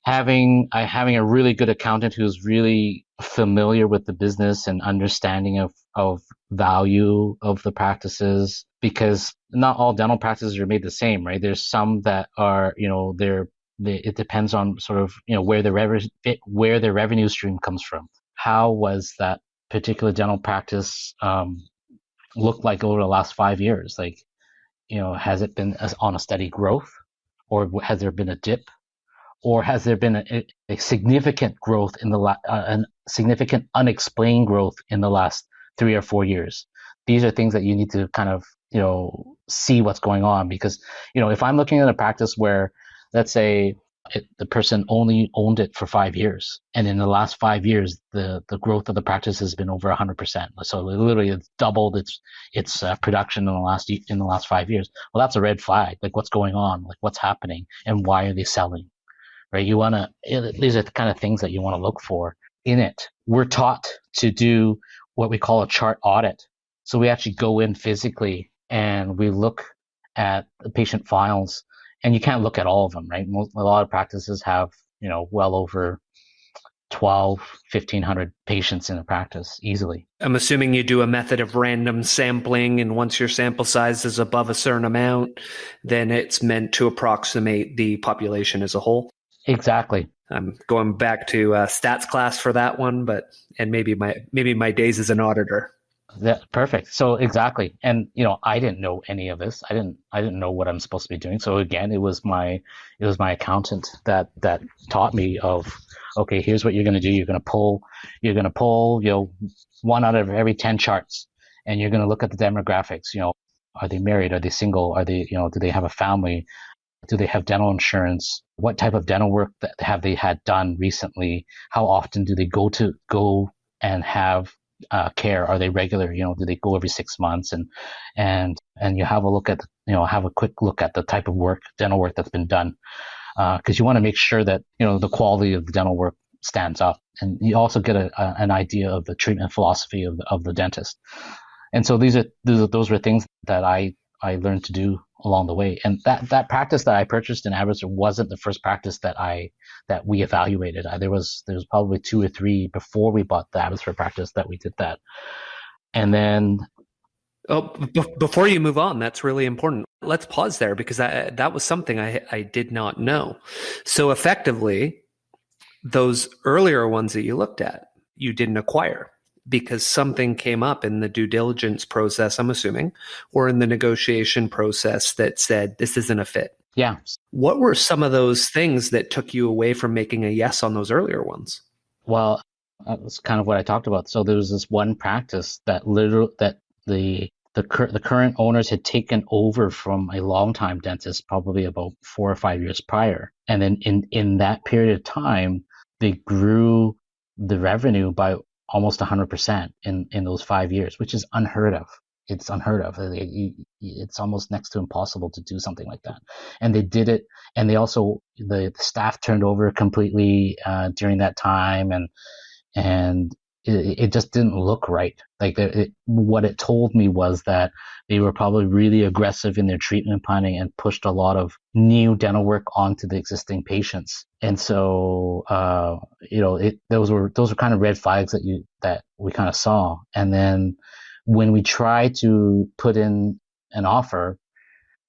B: a really good accountant who's really familiar with the business and understanding of value of the practices, because not all dental practices are made the same, right? There's some that are, it depends on sort of, where the revenue stream comes from. How was that particular dental practice looked like over the last 5 years? Like, has it been on a steady growth, or has there been a dip? Or has there been a significant growth significant unexplained growth in the last 3 or 4 years? These are things that you need to kind of, see what's going on, because, if I'm looking at a practice where, let's say, the person only owned it for 5 years, and in the last 5 years, the growth of the practice has been over 100%. So literally, it's doubled its production in the last 5 years. Well, that's a red flag. Like, what's going on? Like, what's happening, and why are they selling? Right? These are the kind of things that you want to look for in it. We're taught to do what we call a chart audit. So we actually go in physically and we look at the patient files, and you can't look at all of them, right? A lot of practices have, well over 1,500 patients in a practice easily.
A: I'm assuming you do a method of random sampling, and once your sample size is above a certain amount, then it's meant to approximate the population as a whole.
B: Exactly.
A: I'm going back to stats class for that one, and maybe my days as an auditor.
B: Yeah, perfect. So exactly. And I didn't know any of this. I didn't know what I'm supposed to be doing. So again, it was my accountant that taught me of, okay, here's what you're going to do. You're going to pull, 1 out of every 10 charts, and you're going to look at the demographics. Are they married? Are they single? Are they, do they have a family? Do they have dental insurance? What type of dental work have they had done recently? How often do they go and have care? Are they regular? Do they go every 6 months? And you have a look at, have a quick look at the type of dental work that's been done, because you want to make sure that the quality of the dental work stands up, and you also get an idea of the treatment philosophy of the dentist. And so those were things that I learned to do along the way. And that practice that I purchased in Abbotsford wasn't the first practice that we evaluated. There was probably 2 or 3 before we bought the Abbotsford practice that we did that. And then,
A: before you move on, that's really important. Let's pause there, because that was something I did not know. So effectively, those earlier ones that you looked at, you didn't acquire because something came up in the due diligence process, I'm assuming, or in the negotiation process that said, this isn't a fit.
B: Yeah.
A: What were some of those things that took you away from making a yes on those earlier ones?
B: Well, that's kind of what I talked about. So there was this one practice that the current owners had taken over from a longtime dentist, probably about 4 or 5 years prior. And then in that period of time, they grew the revenue by almost 100% in those 5 years, which is unheard of. It's unheard of. It's almost next to impossible to do something like that. And they did it. And they also, the staff turned over completely during that time. And it just didn't look right. Like what it told me was that they were probably really aggressive in their treatment planning and pushed a lot of new dental work onto the existing patients. And so, those were kind of red flags that we kind of saw. And then when we tried to put in an offer,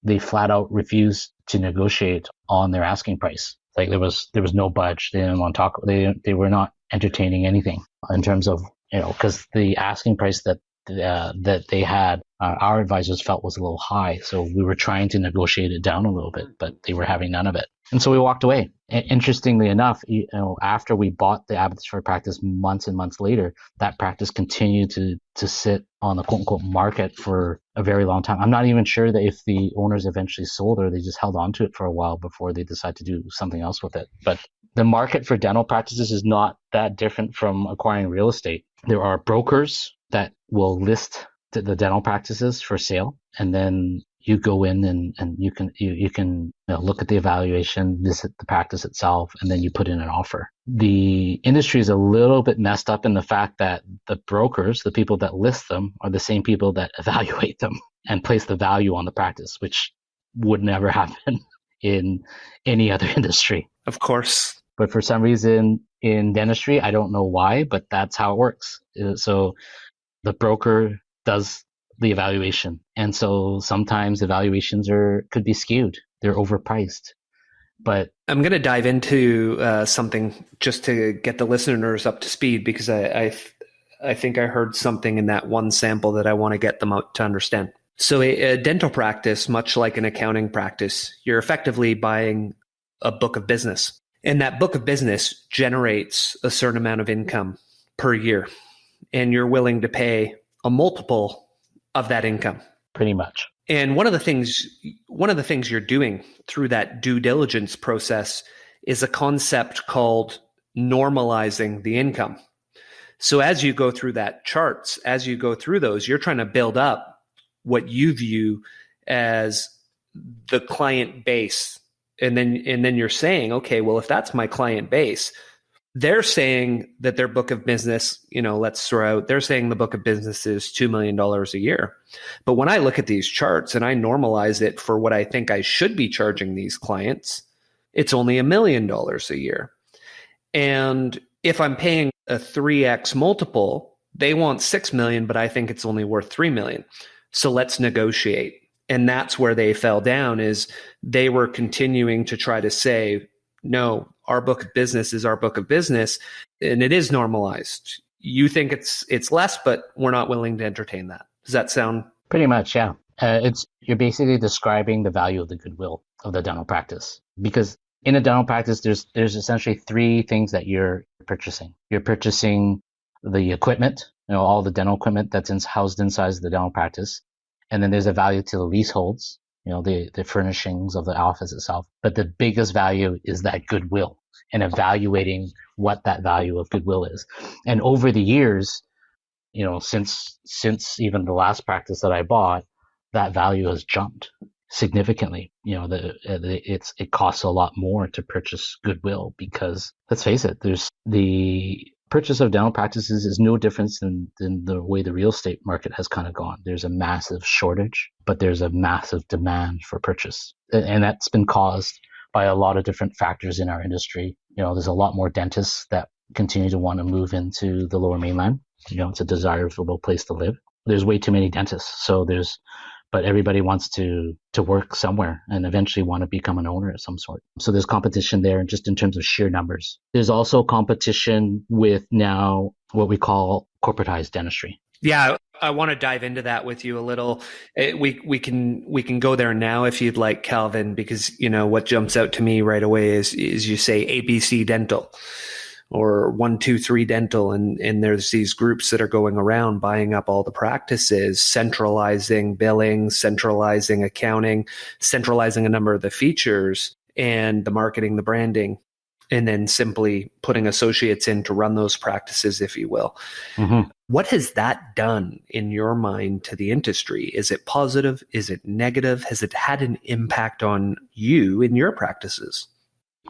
B: they flat out refused to negotiate on their asking price. Like there was no budge. They didn't want to talk. They were not entertaining anything in terms of, because the asking price that they had, our advisors felt was a little high. So we were trying to negotiate it down a little bit, but they were having none of it. And so we walked away. Interestingly enough, after we bought the abbotsford practice months and months later, that practice continued to sit on the quote unquote market for a very long time. I'm not even sure that if the owners eventually sold or they just held on to it for a while before they decided to do something else with it. But the market for dental practices is not that different from acquiring real estate. There are brokers that will list the dental practices for sale, and then you go in and you can look at the evaluation, visit the practice itself, and then you put in an offer. The industry is a little bit messed up in the fact that the brokers, the people that list them, are the same people that evaluate them and place the value on the practice, which would never happen in any other industry.
A: Of course.
B: But for some reason in dentistry, I don't know why, but that's how it works. So the broker does the evaluation. And so sometimes evaluations could be skewed. They're overpriced. But
A: I'm going to dive into something just to get the listeners up to speed, because I think I heard something in that one sample that I want to get them out to understand. So a dental practice, much like an accounting practice, you're effectively buying a book of business. And that book of business generates a certain amount of income per year. And you're willing to pay a multiple of that income.
B: Pretty much.
A: And one of the things you're doing through that due diligence process is a concept called normalizing the income. So as you go through that charts, as you go through those, you're trying to build up what you view as the client base. And then you're saying, okay, well, if that's my client base, they're saying that their book of business, let's throw out, they're saying the book of business is $2 million a year. But when I look at these charts and I normalize it for what I think I should be charging these clients, it's only $1 million a year. And if I'm paying a 3x multiple, they want 6 million, but I think it's only worth 3 million. So let's negotiate. And that's where they fell down, is they were continuing to try to say, no, our book of business is our book of business, and it is normalized. You think it's less, but we're not willing to entertain that. Does that sound?
B: Pretty much, yeah. You're basically describing the value of the goodwill of the dental practice, because in a dental practice, there's essentially three things that you're purchasing. You're purchasing the equipment, all the dental equipment that's housed inside the dental practice. And then there's a value to the leaseholds, the furnishings of the office itself. But the biggest value is that goodwill, and evaluating what that value of goodwill is. And over the years, since even the last practice that I bought, that value has jumped significantly. It costs a lot more to purchase goodwill, because let's face it, there's the purchase of dental practices is no different than the way the real estate market has kind of gone. There's a massive shortage, but there's a massive demand for purchase. And that's been caused by a lot of different factors in our industry. There's a lot more dentists that continue to want to move into the Lower Mainland. It's a desirable place to live. There's way too many dentists. But everybody wants to work somewhere and eventually want to become an owner of some sort. So there's competition there, just in terms of sheer numbers. There's also competition with now what we call corporatized dentistry.
A: Yeah, I want to dive into that with you a little. We can go there now if you'd like, Calvin, because what jumps out to me right away is you say ABC Dental or 123 Dental, and there's these groups that are going around buying up all the practices, centralizing billing, centralizing accounting, centralizing a number of the features and the marketing, the branding. and then simply putting associates in to run those practices, if you will.
B: Mm-hmm.
A: What has that done in your mind to the industry? Is it positive? Is it negative? Has it had an impact on you in your practices?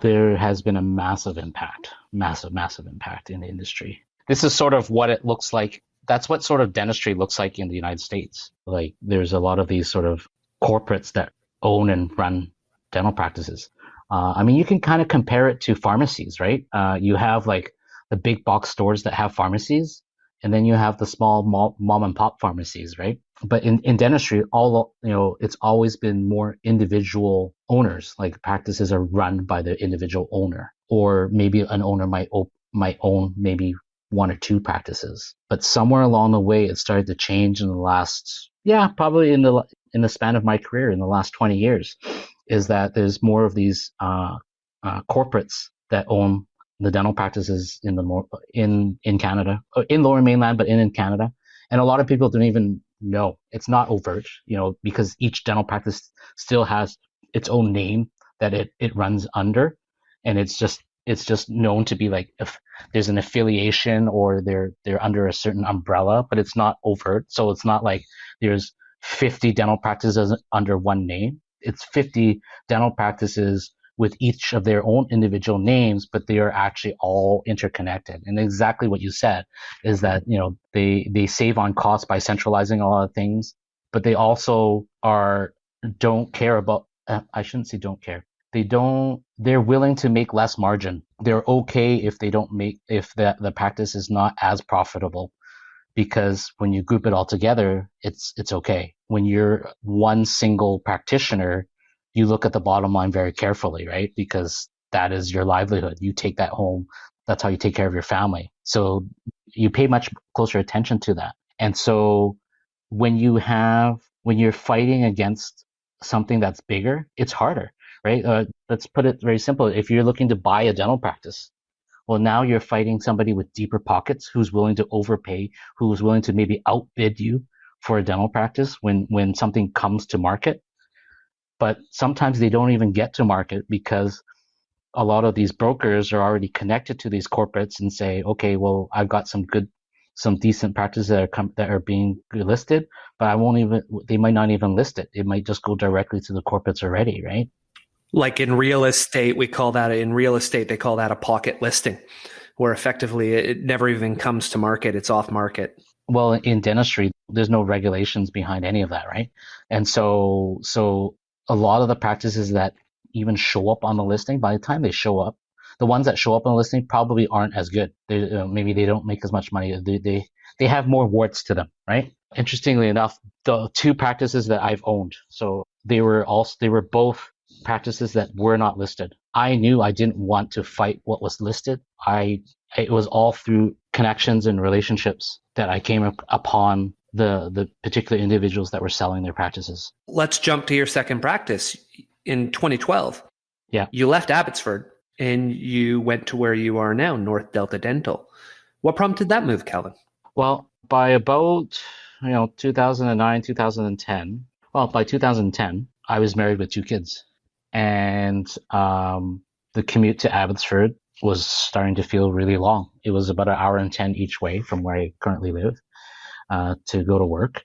B: There has been a massive impact, massive impact in the industry. This is sort of what it looks like. That's what sort of dentistry looks like in the United States. Like there's a lot of these sort of corporates that own and run dental practices. I mean, you can kind of compare it to pharmacies, right? You have like the big box stores that have pharmacies, and then you have the small mom and pop pharmacies, right? But in dentistry, it's always been more individual owners. Like practices are run by the individual owner, or maybe an owner might own maybe one or two practices. But somewhere along the way, it started to change in the last, probably in the span of my career in the last 20 years, is that there's more of these corporates that own the dental practices in Canada, in Lower Mainland, but in Canada, and a lot of people don't even know. It's not overt, because each dental practice still has its own name that it runs under, and it's just known to be like if there's an affiliation or they're under a certain umbrella, but it's not overt. So it's not like there's 50 dental practices under one name. It's 50 dental practices with each of their own individual names, but they are actually all interconnected. And exactly what you said is that, they save on costs by centralizing a lot of things, but they also don't care about, I shouldn't say don't care. They're willing to make less margin. They're okay if the practice is not as profitable, because when you group it all together, it's okay. When you're one single practitioner, you look at the bottom line very carefully, right? Because that is your livelihood. You take that home. That's how you take care of your family. So you pay much closer attention to that. And so when you're fighting against something that's bigger, it's harder, right? Let's put it very simple. If you're looking to buy a dental practice, well, now you're fighting somebody with deeper pockets who's willing to overpay, who's willing to maybe outbid you for a dental practice when something comes to market. But sometimes they don't even get to market because a lot of these brokers are already connected to these corporates and say, okay, well, I've got some decent practices that are being listed, but they might not even list it. It might just go directly to the corporates already, right?
A: Like in real estate, they call that a pocket listing, where effectively it never even comes to market. It's off market.
B: Well, in dentistry, there's no regulations behind any of that, right? And so a lot of the practices that even show up on the listing, by the time they show up, the ones that show up on the listing probably aren't as good. Maybe they don't make as much money. They have more warts to them, right? Interestingly enough, the two practices that I've owned, so they were both practices that were not listed. I knew I didn't want to fight what was listed. It was all through connections and relationships that I came upon the particular individuals that were selling their practices.
A: Let's jump to your second practice in 2012.
B: Yeah.
A: You left Abbotsford and you went to where you are now, North Delta Dental. What prompted that move, Calvin?
B: Well, by about 2009, 2010. Well, by 2010, I was married with two kids, and the commute to Abbotsford was starting to feel really long. It was about an hour and 10 each way from where I currently live to go to work.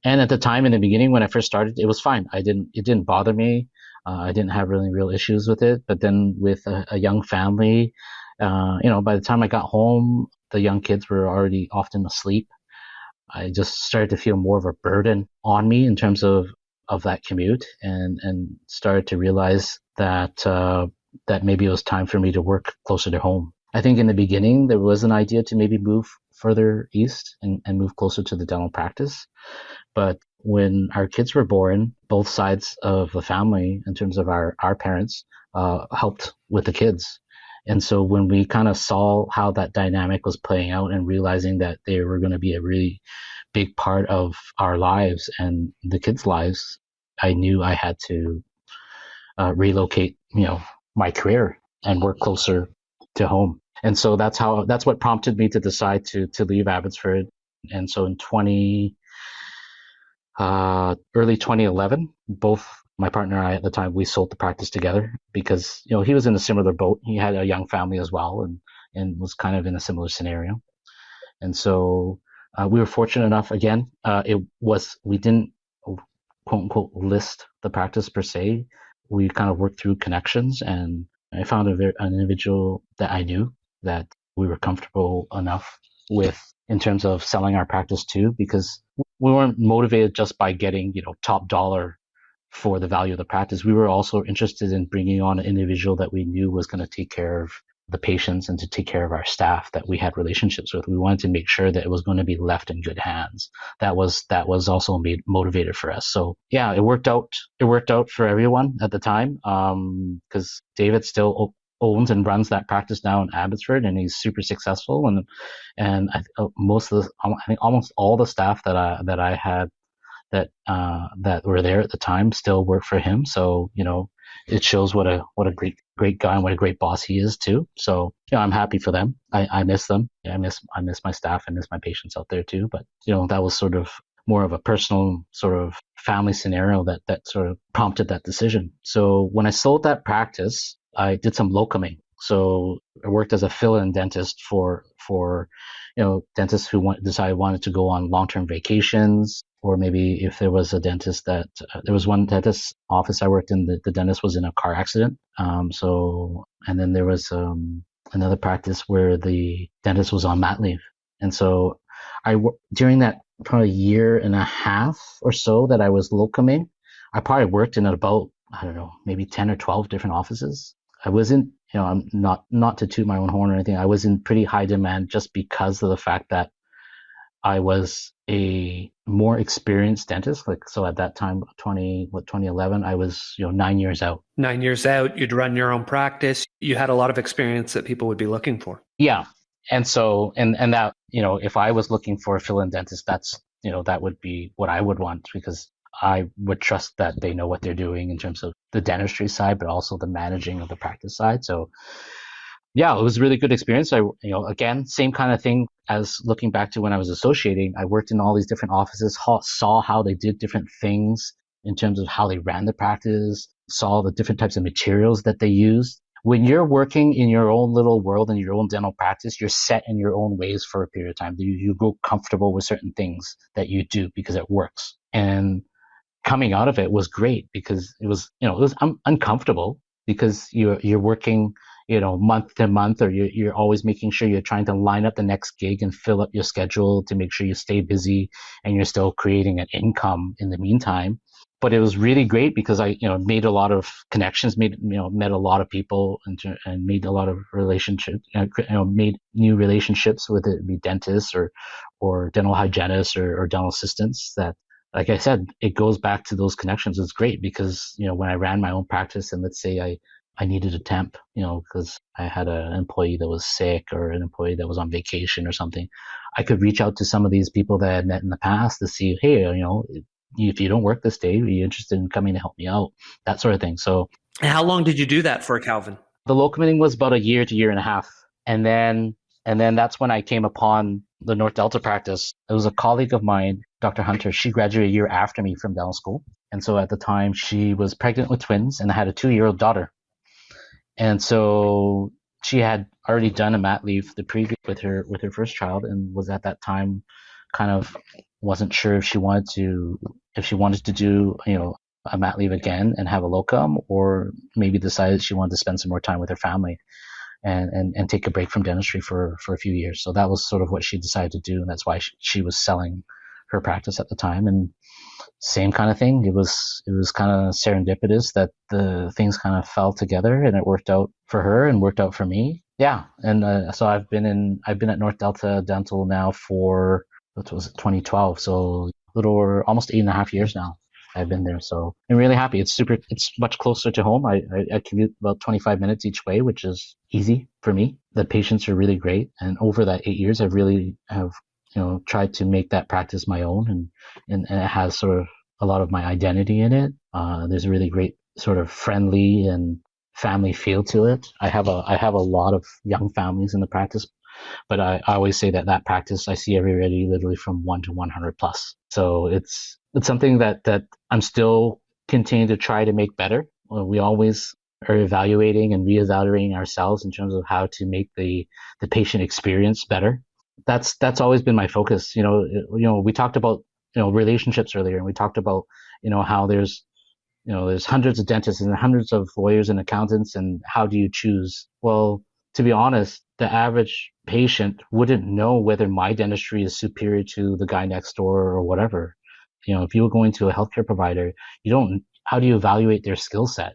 B: And at the time, in the beginning, when I first started, it was fine. It didn't bother me. I didn't have really real issues with it. But then with a young family, by the time I got home, the young kids were already often asleep. I just started to feel more of a burden on me in terms of that commute, and started to realize that maybe it was time for me to work closer to home. I think in the beginning, there was an idea to maybe move further east and move closer to the dental practice. But when our kids were born, both sides of the family, in terms of our parents, helped with the kids. And so when we kind of saw how that dynamic was playing out and realizing that they were going to be a really big part of our lives and the kids' lives, I knew I had to relocate, my career and work closer to home. And so that's what prompted me to decide to leave Abbotsford. And so in early 2011, both my partner and I at the time, we sold the practice together because, he was in a similar boat. He had a young family as well and was kind of in a similar scenario. And so we were fortunate enough, again, we didn't quote unquote list the practice per se. We kind of worked through connections, and I found an individual that I knew that we were comfortable enough with in terms of selling our practice to, because we weren't motivated just by getting, top dollar for the value of the practice. We were also interested in bringing on an individual that we knew was going to take care of the patients and to take care of our staff that we had relationships with. We wanted to make sure that it was going to be left in good hands. That was also motivated for us. So yeah, it worked out. It worked out for everyone at the time. Because David still owns and runs that practice now in Abbotsford, and he's super successful. And I think almost all the staff that I had that were there at the time still work for him. So, it shows what a great guy and what a great boss he is too. So, I'm happy for them. I miss them. I miss my staff. I miss my patients out there too. But, that was sort of more of a personal sort of family scenario that sort of prompted that decision. So when I sold that practice, I did some locuming. So I worked as a fill-in dentist for dentists who wanted to go on long-term vacations, or maybe if there was a dentist there was one dentist office I worked in, the dentist was in a car accident. And then there was another practice where the dentist was on mat leave. And so during that probably year and a half or so that I was locuming, I probably worked in about, I don't know, maybe 10 or 12 different offices. I wasn't, I'm not to toot my own horn or anything. I was in pretty high demand just because of the fact that I was a more experienced dentist. So at that time, 2011, I was, 9 years out.
A: 9 years out, you'd run your own practice. You had a lot of experience that people would be looking for.
B: Yeah. And so, and that, if I was looking for a fill-in dentist, that's, that would be what I would want, because I would trust that they know what they're doing in terms of the dentistry side, but also the managing of the practice side. So yeah, it was a really good experience. Again, same kind of thing as looking back to when I was associating. I worked in all these different offices, saw how they did different things in terms of how they ran the practice, saw the different types of materials that they used. When you're working in your own little world in your own dental practice, you're set in your own ways for a period of time. You grow comfortable with certain things that you do because it works. And coming out of it was great because it was uncomfortable because you're working, month to month, or you're always making sure you're trying to line up the next gig and fill up your schedule to make sure you stay busy and you're still creating an income in the meantime. But it was really great because I, made a lot of connections, met a lot of people and made a lot of relationships, made new relationships, whether it be dentists or dental hygienists or dental assistants that, like I said, it goes back to those connections. It's great because, when I ran my own practice and let's say I needed a temp, because I had an employee that was sick or an employee that was on vacation or something, I could reach out to some of these people that I had met in the past to see, hey, if you don't work this day, are you interested in coming to help me out? That sort of thing. So,
A: how long did you do that for, Calvin?
B: The locuming was about a year to year and a half. And then that's when I came upon the North Delta practice. It was a colleague of mine, Dr. Hunter. She graduated a year after me from dental school. And so at the time she was pregnant with twins and had a 2-year-old daughter. And so she had already done a mat leave the previous with her first child, and was at that time kind of wasn't sure if she wanted to do, a mat leave again and have a locum, or maybe decided she wanted to spend some more time with her family and take a break from dentistry for a few years. So that was sort of what she decided to do. And that's why she was selling her practice at the time. And same kind of thing. It was kind of serendipitous that the things kind of fell together and it worked out for her and worked out for me. Yeah. And so I've been at North Delta Dental now for, what was it, 2012. So a little over almost 8.5 years now I've been there. So I'm really happy. It's much closer to home. I commute about 25 minutes each way, which is easy for me. The patients are really great. And over that 8 years, I really have, tried to make that practice my own, and it has sort of a lot of my identity in it. There's a really great sort of friendly and family feel to it. I have a lot of young families in the practice, but I always say that practice, I see everybody literally from 1 to 100 plus. So it's something that I'm still continue to try to make better. We always are evaluating and reevaluating ourselves in terms of how to make the patient experience better. That's always been my focus. We talked about relationships earlier, and we talked about how there's hundreds of dentists and hundreds of lawyers and accountants, and how do you choose? Well, to be honest, the average patient wouldn't know whether my dentistry is superior to the guy next door or whatever. If you were going to a healthcare provider, how do you evaluate their skill set?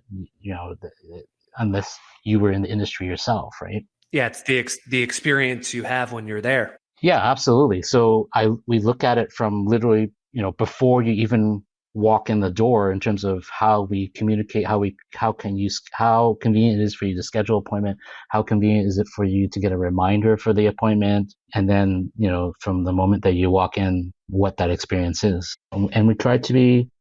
B: Unless you were in the industry yourself, right?
A: Yeah, it's the experience you have when you're there.
B: Yeah, absolutely. So we look at it from literally, before you even walk in the door, in terms of how we communicate, how convenient it is for you to schedule an appointment, how convenient is it for you to get a reminder for the appointment, and then, from the moment that you walk in, what that experience is. And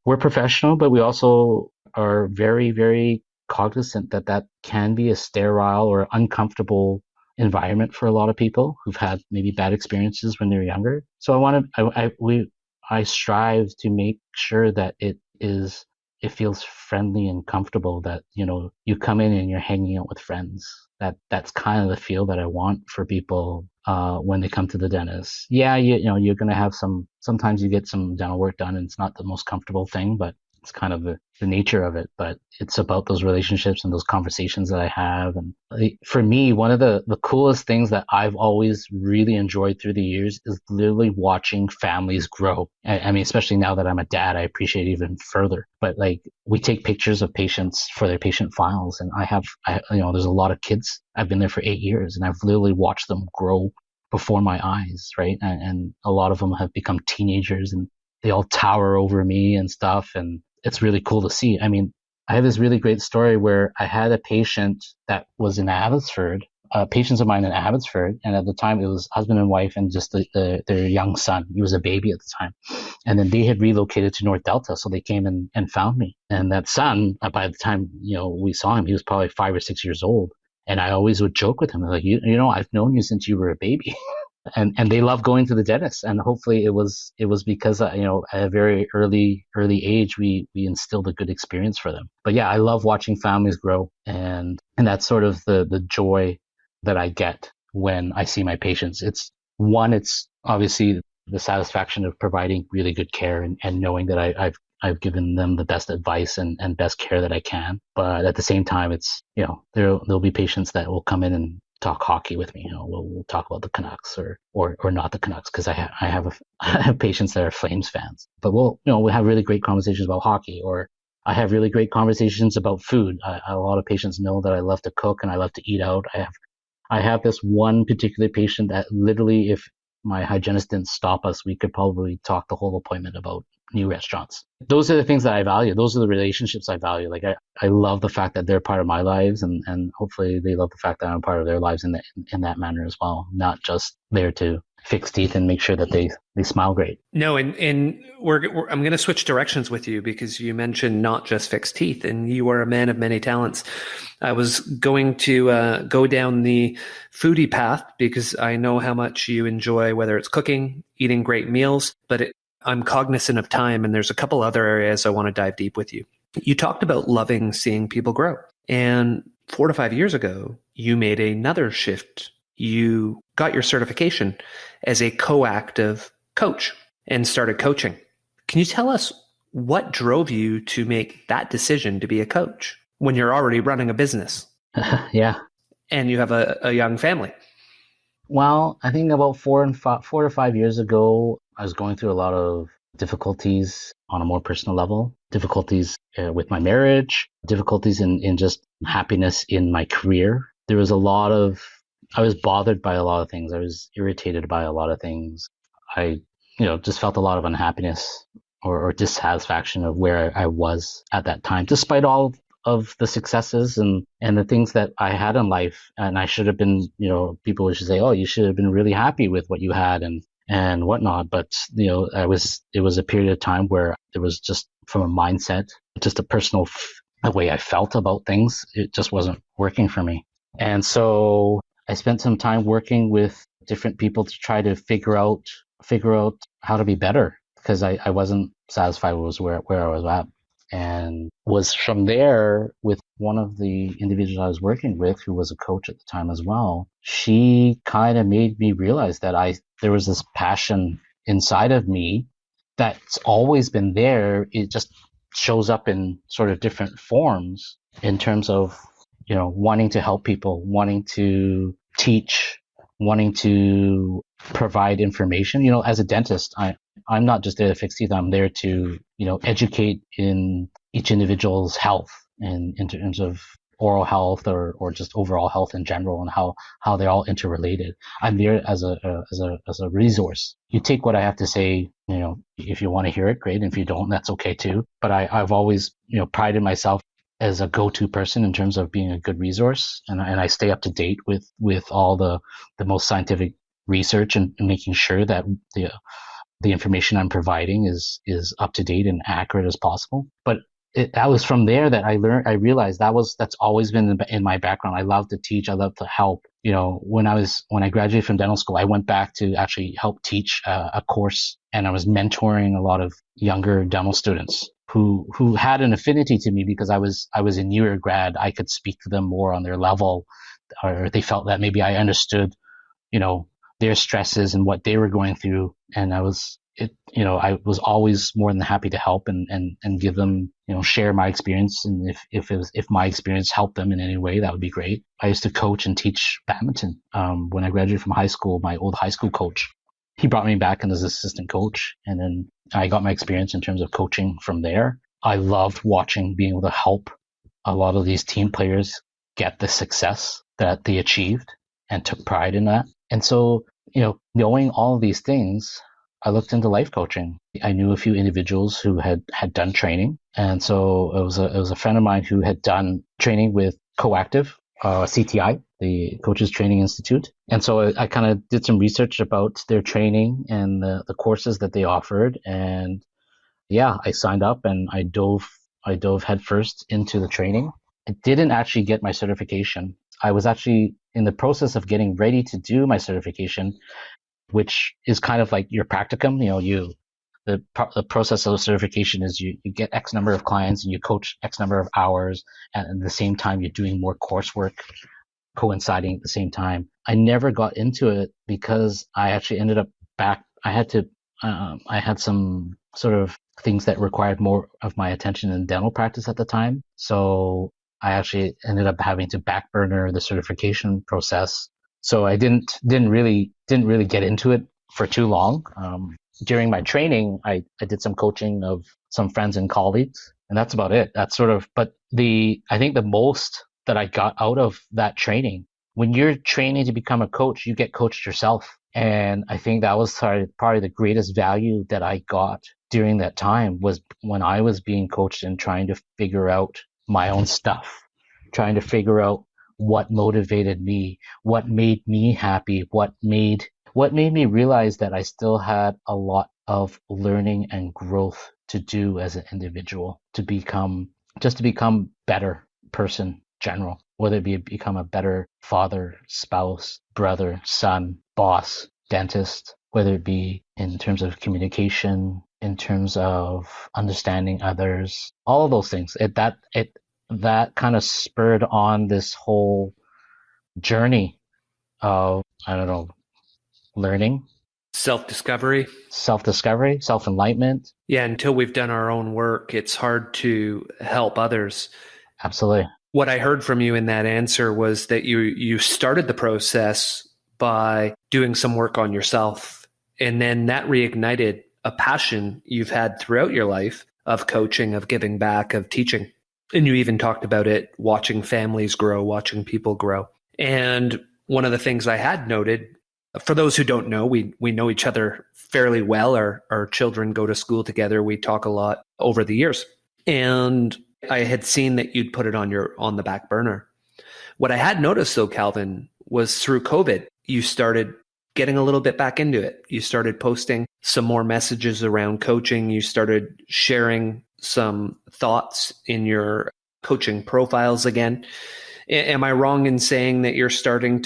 B: we're professional, but we also are very, very cognizant that can be a sterile or uncomfortable environment for a lot of people who've had maybe bad experiences when they're younger. So I strive to make sure that it feels friendly and comfortable, that you come in and you're hanging out with friends. That's kind of the feel that I want for people when they come to the dentist. Yeah, you're going to have sometimes you get some dental work done, and it's not the most comfortable thing, but it's kind of the nature of it. But it's about those relationships and those conversations that I have. And for me, one of the coolest things that I've always really enjoyed through the years is literally watching families grow. I mean, especially now that I'm a dad, I appreciate it even further. But we take pictures of patients for their patient files, and there's a lot of kids. I've been there for 8 years, and I've literally watched them grow before my eyes, right? And a lot of them have become teenagers, and they all tower over me and stuff. And it's really cool to see. I mean, I have this really great story where I had a patient that was in Abbotsford, patients of mine in Abbotsford. And at the time it was husband and wife and just their young son. He was a baby at the time. And then they had relocated to North Delta. So they came and found me. And that son, by the time, we saw him, he was probably 5 or 6 years old. And I always would joke with him, like, I've known you since you were a baby. And they love going to the dentist, and hopefully it was because at a very early age we instilled a good experience for them. But yeah, I love watching families grow, and that's sort of the joy that I get when I see my patients. It's obviously the satisfaction of providing really good care and knowing that I've given them the best advice and best care that I can. But at the same time, it's there'll be patients that will come in and talk hockey with me. We'll talk about the Canucks or not the Canucks, because I have patients that are Flames fans. But we'll have really great conversations about hockey, or I have really great conversations about food. A lot of patients know that I love to cook and I love to eat out. I have this one particular patient that literally, if my hygienist didn't stop us, we could probably talk the whole appointment about new restaurants. Those are the things that I value. Those are the relationships I value. I love the fact that they're part of my lives, and hopefully they love the fact that I'm part of their lives in that manner as well. Not just there to fix teeth and make sure that they smile great.
A: No, and I'm going to switch directions with you, because you mentioned not just fix teeth, and you are a man of many talents. I was going to go down the foodie path, because I know how much you enjoy, whether it's cooking, eating great meals, but I'm cognizant of time, and there's a couple other areas I want to dive deep with you. You talked about loving seeing people grow. And 4 to 5 years ago, you made another shift. You got your certification as a coactive coach and started coaching. Can you tell us what drove you to make that decision to be a coach when you're already running a business?
B: Yeah.
A: And you have a young family.
B: Well, I think about 4 to 5 years ago, I was going through a lot of difficulties on a more personal level, difficulties with my marriage, difficulties in just happiness in my career. I was bothered by a lot of things. I was irritated by a lot of things. I, just felt a lot of unhappiness or dissatisfaction of where I was at that time, despite all of the successes and the things that I had in life. And I should have been, people should say, oh, you should have been really happy with what you had and whatnot. But, it was a period of time where it was just from a mindset, just a personal way I felt about things. It just wasn't working for me. And so I spent some time working with different people to try to figure out how to be better, because I wasn't satisfied with where I was at. And was from there with one of the individuals I was working with, who was a coach at the time as well. She kind of made me realize that there was this passion inside of me that's always been there. It just shows up in sort of different forms in terms of, wanting to help people, wanting to teach, wanting to provide information. As a dentist, I'm not just there to fix teeth. I'm there to, educate in each individual's health and in terms of oral health or just overall health in general, and how they're all interrelated. I'm there as a resource. You take what I have to say, if you want to hear it, great. And if you don't, that's okay too. But I've always, prided myself as a go-to person in terms of being a good resource. And I stay up to date with all the most scientific research and making sure that the information I'm providing is up to date and accurate as possible. But that was from there that I realized that's always been in my background. I love to teach. I love to help. When I graduated from dental school, I went back to actually help teach a course, and I was mentoring a lot of younger dental students who had an affinity to me because I was a newer grad. I could speak to them more on their level, or they felt that maybe I understood, their stresses and what they were going through. And I was always more than happy to help and give them, share my experience. And if my experience helped them in any way, that would be great. I used to coach and teach badminton. When I graduated from high school, my old high school coach, he brought me back in as assistant coach. And then I got my experience in terms of coaching from there. I loved being able to help a lot of these team players get the success that they achieved, and took pride in that. And so, knowing all of these things, I looked into life coaching. I knew a few individuals who had done training. And so it was a friend of mine who had done training with Coactive, CTI, the Coaches Training Institute. And so I kind of did some research about their training and the courses that they offered. And yeah, I signed up and I dove headfirst into the training. I didn't actually get my certification. I was actually in the process of getting ready to do my certification, which is kind of like your practicum. The process of certification is you get X number of clients and you coach X number of hours, and at the same time you're doing more coursework coinciding at the same time. I never got into it because I actually ended up back. I had some sort of things that required more of my attention in dental practice at the time. So I actually ended up having to back burner the certification process. So I didn't really get into it for too long. During my training, I did some coaching of some friends and colleagues, and that's about it. That's sort of, but I think the most that I got out of that training, when you're training to become a coach, you get coached yourself. And I think that was probably the greatest value that I got during that time, was when I was being coached and trying to figure out my own stuff, trying to figure out what motivated me, what made me happy, what made me realize that I still had a lot of learning and growth to do as an individual, to become better person general, whether it be become a better father, spouse, brother, son, boss, dentist, whether it be in terms of communication, in terms of understanding others, all of those things. That kind of spurred on this whole journey of, I don't know, learning,
A: Self-discovery,
B: self-enlightenment.
A: Yeah, until we've done our own work, it's hard to help others.
B: Absolutely.
A: What I heard from you in that answer was that you started the process by doing some work on yourself, and then that reignited a passion you've had throughout your life of coaching, of giving back, of teaching. And you even talked about it, watching families grow, watching people grow. And one of the things I had noted, for those who don't know, we know each other fairly well. Our children go to school together. We talk a lot over the years. And I had seen that you'd put it on the back burner. What I had noticed though, Calvin, was through COVID, you started getting a little bit back into it. You started posting some more messages around coaching. You started sharing some thoughts in your coaching profiles again. Am I wrong in saying that you're starting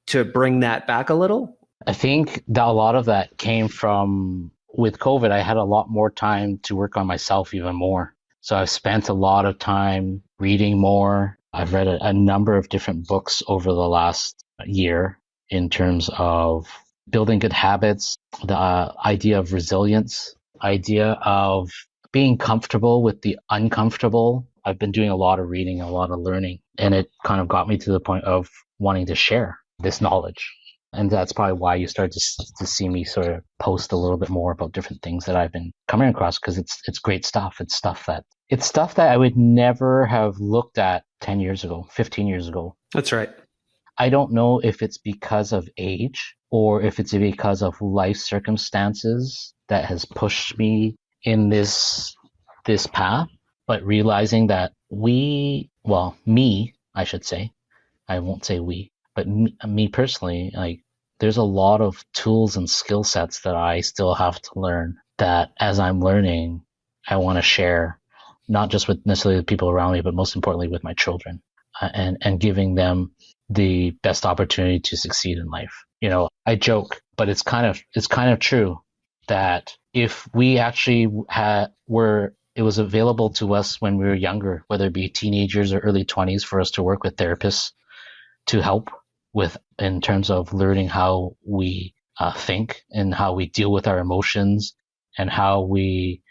A: to bring that back a little?
B: I think that a lot of that came from, with COVID, I had a lot more time to work on myself even more. So I've spent a lot of time reading more. I've read a number of different books over the last year in terms of building good habits, the idea of resilience, idea of being comfortable with the uncomfortable. I've been doing a lot of reading, a lot of learning, and it kind of got me to the point of wanting to share this knowledge. And that's probably why you start to see me sort of post a little bit more about different things that I've been coming across, because it's great stuff. It's stuff that I would never have looked at 10 years ago, 15 years ago.
A: That's right.
B: I don't know if it's because of age or if it's because of life circumstances that has pushed me in this path, but realizing that me, I should say, I won't say we, but me personally, like, there's a lot of tools and skill sets that I still have to learn, that as I'm learning, I want to share, not just with necessarily the people around me, but most importantly with my children, and giving them the best opportunity to succeed in life. You know, I joke, but it's kind of true that if we actually it was available to us when we were younger, whether it be teenagers or early 20s, for us to work with therapists to help with in terms of learning how we think and how we deal with our emotions and how we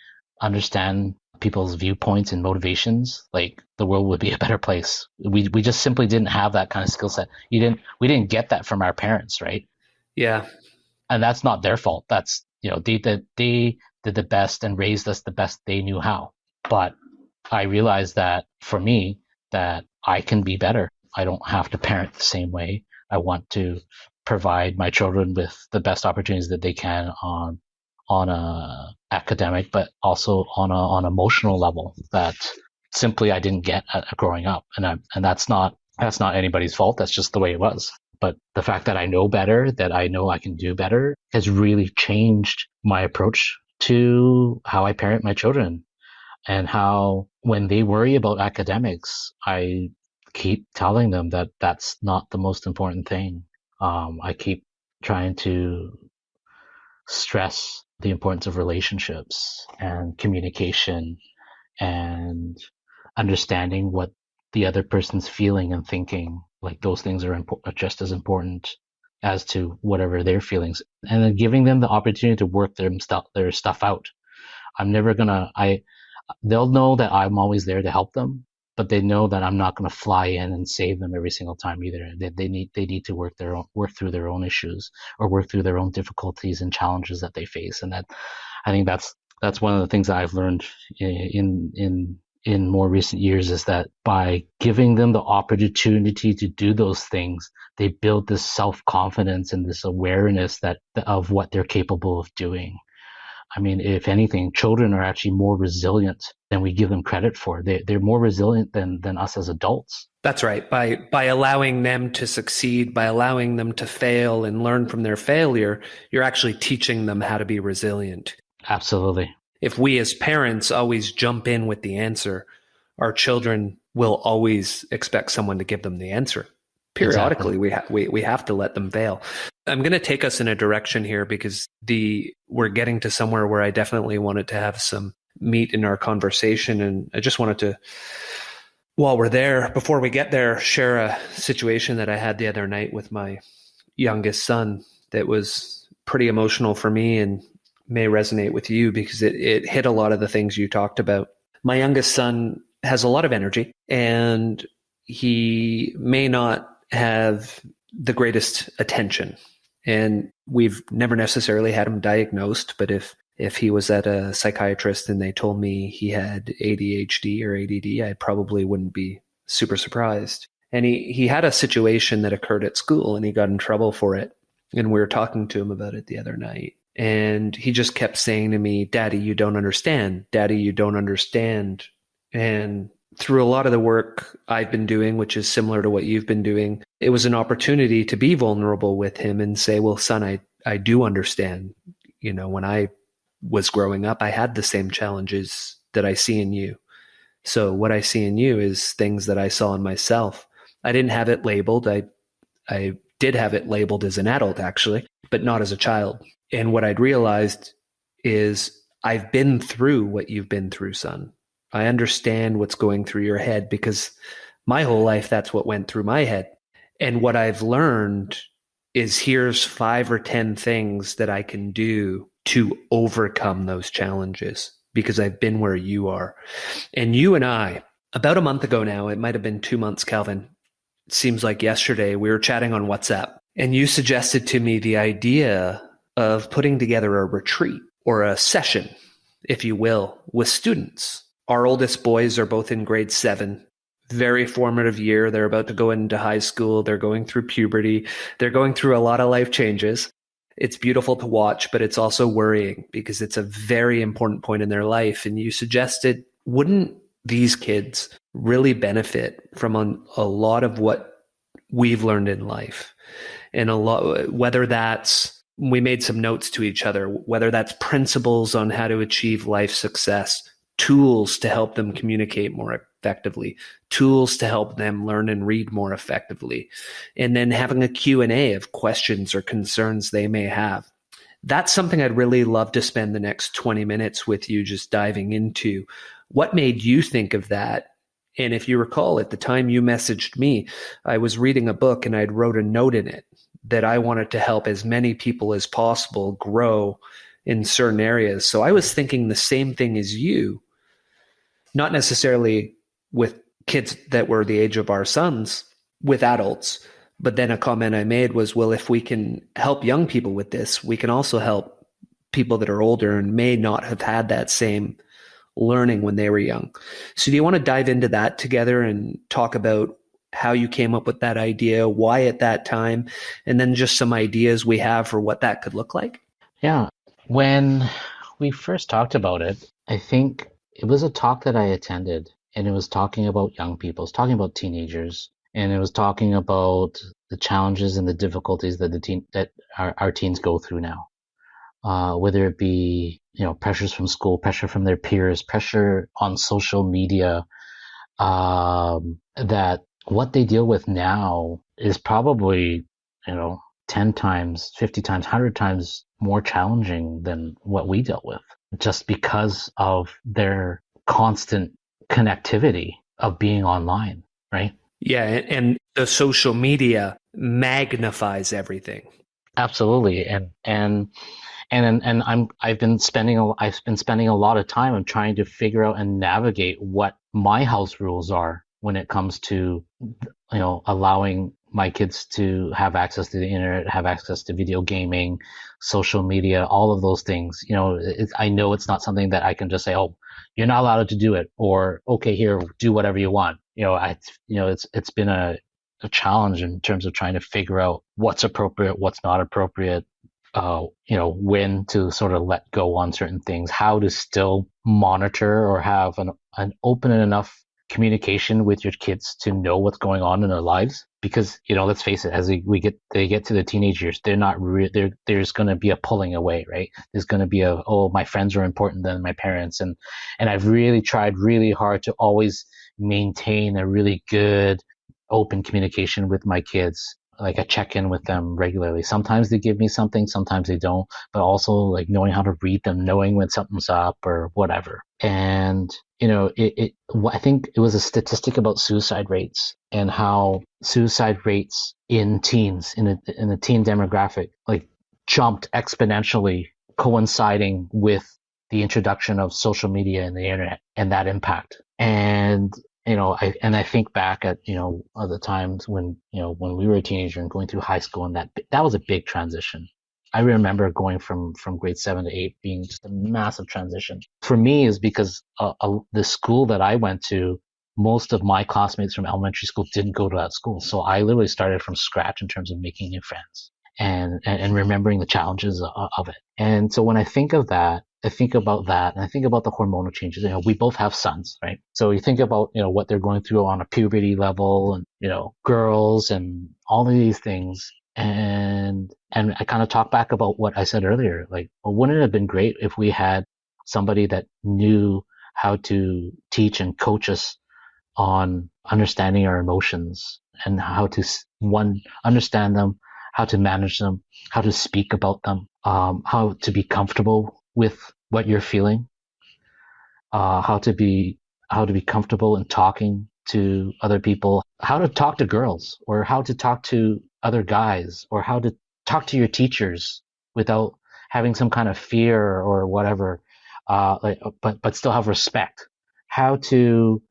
B: understand people's viewpoints and motivations, like, the world would be a better place. We just simply didn't have that kind of skill set. We didn't get that from our parents, right?
A: Yeah.
B: And that's not their fault. That's, they did the best and raised us the best they knew how. But I realized that for me, that I can be better. I don't have to parent the same way. I want to provide my children with the best opportunities that they can on a academic, but also on an emotional level that simply I didn't get growing up. And that's not anybody's fault. That's just the way it was. But the fact that I know better, that I know I can do better, has really changed my approach to how I parent my children, and how when they worry about academics, I keep telling them that that's not the most important thing. I keep trying to stress the importance of relationships and communication and understanding what the other person's feeling and thinking. Like, those things are just as important as to whatever their feelings, and then giving them the opportunity to work their stuff out. They'll know that I'm always there to help them, but they know that I'm not going to fly in and save them every single time either. They need to work through their own issues, or work through their own difficulties and challenges that they face. And that, I think that's one of the things that I've learned in more recent years, is that by giving them the opportunity to do those things, they build this self-confidence and this awareness of what they're capable of doing. I mean, if anything, children are actually more resilient than we give them credit for. They're more resilient than us as adults.
A: That's right. By allowing them to succeed, by allowing them to fail and learn from their failure, you're actually teaching them how to be resilient.
B: Absolutely.
A: If we as parents always jump in with the answer, our children will always expect someone to give them the answer. Periodically, exactly. we have to let them fail. I'm going to take us in a direction here, because we're getting to somewhere where I definitely wanted to have some meat in our conversation. And I just wanted to, while we're there, before we get there, share a situation that I had the other night with my youngest son that was pretty emotional for me and may resonate with you, because it hit a lot of the things you talked about. My youngest son has a lot of energy, and he may not have the greatest attention. And we've never necessarily had him diagnosed, but if he was at a psychiatrist and they told me he had ADHD or ADD, I probably wouldn't be super surprised. And he had a situation that occurred at school, and he got in trouble for it. And we were talking to him about it the other night. And he just kept saying to me, "Daddy, you don't understand. Daddy, you don't understand." And through a lot of the work I've been doing, which is similar to what you've been doing, it was an opportunity to be vulnerable with him and say, "Well, son, I do understand. You know, when I was growing up, I had the same challenges that I see in you. So what I see in you is things that I saw in myself." I didn't have it labeled. I did have it labeled as an adult, actually, but not as a child. And what I'd realized is, I've been through what you've been through, son. I understand what's going through your head because my whole life, that's what went through my head. And what I've learned is here's 5 or 10 things that I can do to overcome those challenges because I've been where you are. And you and I, about a month ago now, it might have been 2 months, Calvin. It seems like yesterday we were chatting on WhatsApp and you suggested to me the idea of putting together a retreat or a session, if you will, with students. Our oldest boys are both in grade 7. Very formative year. They're about to go into high school. They're going through puberty. They're going through a lot of life changes. It's beautiful to watch, but it's also worrying because it's a very important point in their life. And you suggested, wouldn't these kids really benefit from a lot of what we've learned in life? And a lot, whether that's, we made some notes to each other, whether that's principles on how to achieve life success, tools to help them communicate more effectively, tools to help them learn and read more effectively, and then having a Q&A of questions or concerns they may have. That's something I'd really love to spend the next 20 minutes with you just diving into. What made you think of that? And if you recall, at the time you messaged me, I was reading a book and I'd wrote a note in it that I wanted to help as many people as possible grow in certain areas. So I was thinking the same thing as you, not necessarily with kids that were the age of our sons, with adults. But then a comment I made was, well, if we can help young people with this, we can also help people that are older and may not have had that same learning when they were young. So do you want to dive into that together and talk about how you came up with that idea, why at that time, and then just some ideas we have for what that could look like?
B: Yeah. When we first talked about it, I think it was a talk that I attended, and it was talking about young people. It was talking about teenagers, and it was talking about the challenges and the difficulties that our teens go through now. Whether it be, pressures from school, pressure from their peers, pressure on social media, that what they deal with now is probably, 10 times, 50 times, 100 times more challenging than what we dealt with, just because of their constant connectivity of being online, right?
A: Yeah, and the social media magnifies everything.
B: Absolutely. I've been spending a lot of time on trying to figure out and navigate what my house rules are when it comes to, allowing my kids to have access to the internet, have access to video gaming, social media, all of those things. I know it's not something that I can just say, oh, you're not allowed to do it, or okay, here, do whatever you want. It's been a challenge in terms of trying to figure out what's appropriate, what's not appropriate, when to sort of let go on certain things, how to still monitor or have an open enough communication with your kids to know what's going on in their lives. Because, let's face it, as they get to the teenage years, they're not there's going to be a pulling away, right? There's going to be my friends are important than my parents. And I've really tried really hard to always maintain a really good open communication with my kids. Like I check in with them regularly. Sometimes they give me something, sometimes they don't, but also like knowing how to read them, knowing when something's up or whatever. And, I think it was a statistic about suicide rates and how suicide rates in teens, in the teen demographic, like jumped exponentially, coinciding with the introduction of social media and the internet and that impact. And I think back at, other times when we were a teenager and going through high school, and that was a big transition. I remember going from grade 7 to 8 being just a massive transition. For me is because the school that I went to, most of my classmates from elementary school didn't go to that school. So I literally started from scratch in terms of making new friends and remembering the challenges of it. And so when I think of that, I think about that, and I think about the hormonal changes. We both have sons, right? So you think about, what they're going through on a puberty level, and, girls and all of these things. And I kind of talk back about what I said earlier. Like, well, wouldn't it have been great if we had somebody that knew how to teach and coach us on understanding our emotions and how to, one, understand them, how to manage them, how to speak about them, how to be comfortable with what you're feeling, how to be how to be comfortable in talking to other people, how to talk to girls, or how to talk to other guys, or how to talk to your teachers without having some kind of fear or whatever, but still have respect. How to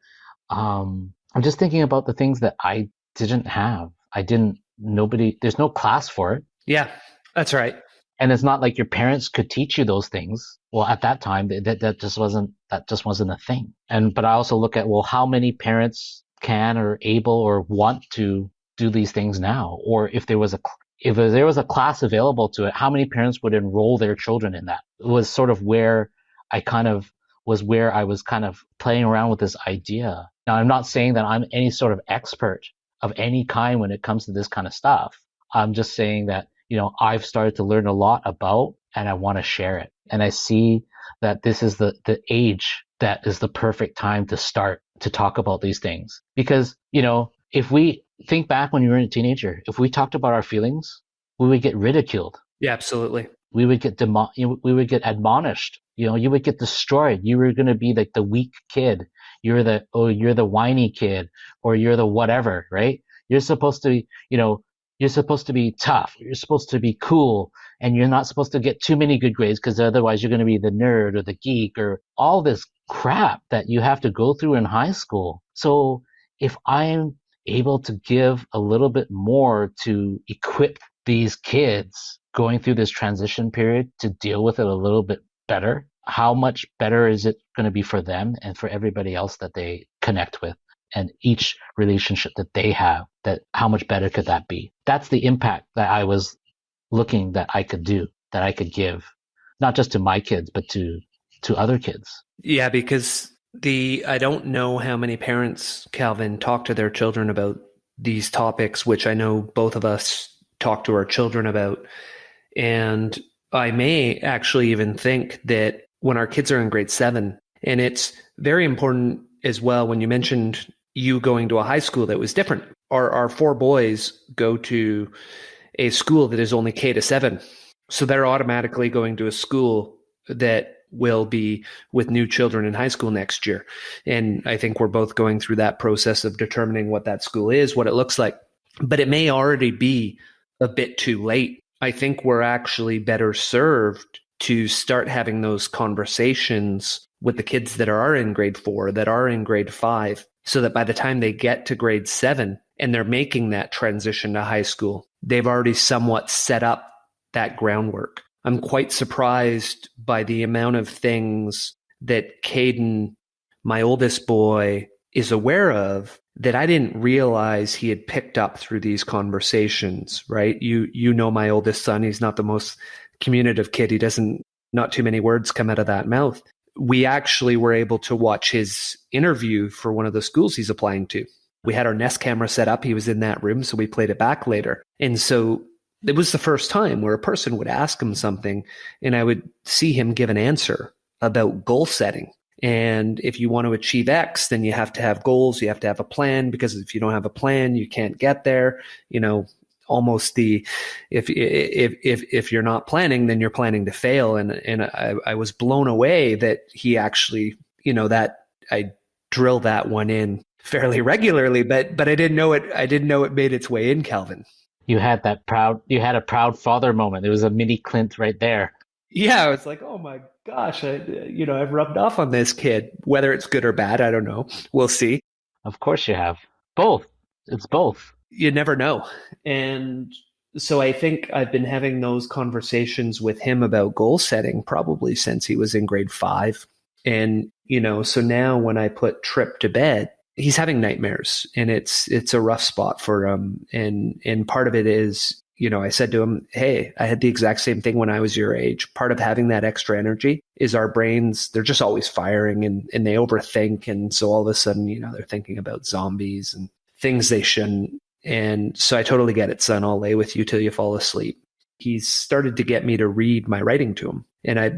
B: I'm just thinking about the things that I didn't have. There's no class for it.
A: Yeah, that's right.
B: And it's not like your parents could teach you those things. Well, at that time, that just wasn't a thing. But I also look at, well, how many parents can or able or want to do these things now? Or if there was a class available to it, how many parents would enroll their children in that? It was sort of where I kind of where I was kind of playing around with this idea. Now, I'm not saying that I'm any sort of expert of any kind when it comes to this kind of stuff. I'm just saying that, I've started to learn a lot about, and I want to share it. And I see that this is the age that is the perfect time to start to talk about these things. Because, if we think back when you were a teenager, if we talked about our feelings, we would get ridiculed.
A: Yeah, absolutely.
B: We would get we would get admonished. You would get destroyed. You were going to be like the weak kid. You're the whiny kid, or you're the whatever, right? You're supposed to, you're supposed to be tough. You're supposed to be cool, and you're not supposed to get too many good grades because otherwise you're going to be the nerd or the geek or all this crap that you have to go through in high school. So if I'm able to give a little bit more to equip these kids going through this transition period to deal with it a little bit better, how much better is it going to be for them and for everybody else that they connect with, and each relationship that they have, that how much better could that be? That's the impact that I was looking that I could do, that I could give, not just to my kids, but to other kids.
A: Yeah, because I don't know how many parents, Calvin, talk to their children about these topics, which I know both of us talk to our children about. And I may actually even think that when our kids are in grade 7, and it's very important as well, when you mentioned you going to a high school that was different. Our 4 boys go to a school that is only K-7. So they're automatically going to a school that will be with new children in high school next year. And I think we're both going through that process of determining what that school is, what it looks like. But it may already be a bit too late. I think we're actually better served to start having those conversations with the kids that are in grade 4, that are in grade 5, so that by the time they get to grade 7 and they're making that transition to high school, they've already somewhat set up that groundwork. I'm quite surprised by the amount of things that Caden, my oldest boy, is aware of that I didn't realize he had picked up through these conversations, right? You know my oldest son, he's not the most communicative kid. He not too many words come out of that mouth. We actually were able to watch his interview for one of the schools he's applying to. We had our Nest camera set up. He was in that room, so we played it back later. And so it was the first time where a person would ask him something and I would see him give an answer about goal setting. And if you want to achieve X, then you have to have goals. You have to have a plan, because if you don't have a plan, you can't get there. Almost if you're not planning, then you're planning to fail. And I was blown away that he actually, that I drill that one in fairly regularly, but I didn't know it. I didn't know it made its way in, Calvin.
B: You had a proud father moment. There was a mini Clint right there.
A: Yeah, it's like, oh my gosh, I've rubbed off on this kid. Whether it's good or bad, I don't know. We'll see.
B: Of course you have. Both. It's both.
A: You never know. And so I think I've been having those conversations with him about goal setting probably since he was in grade 5. And, so now when I put Trip to bed, he's having nightmares, and it's a rough spot for him. And part of it is, I said to him, hey, I had the exact same thing when I was your age. Part of having that extra energy is our brains, they're just always firing, and they overthink. And so all of a sudden, they're thinking about zombies and things they shouldn't. And so I totally get it, son. I'll lay with you till you fall asleep. He's started to get me to read my writing to him. And I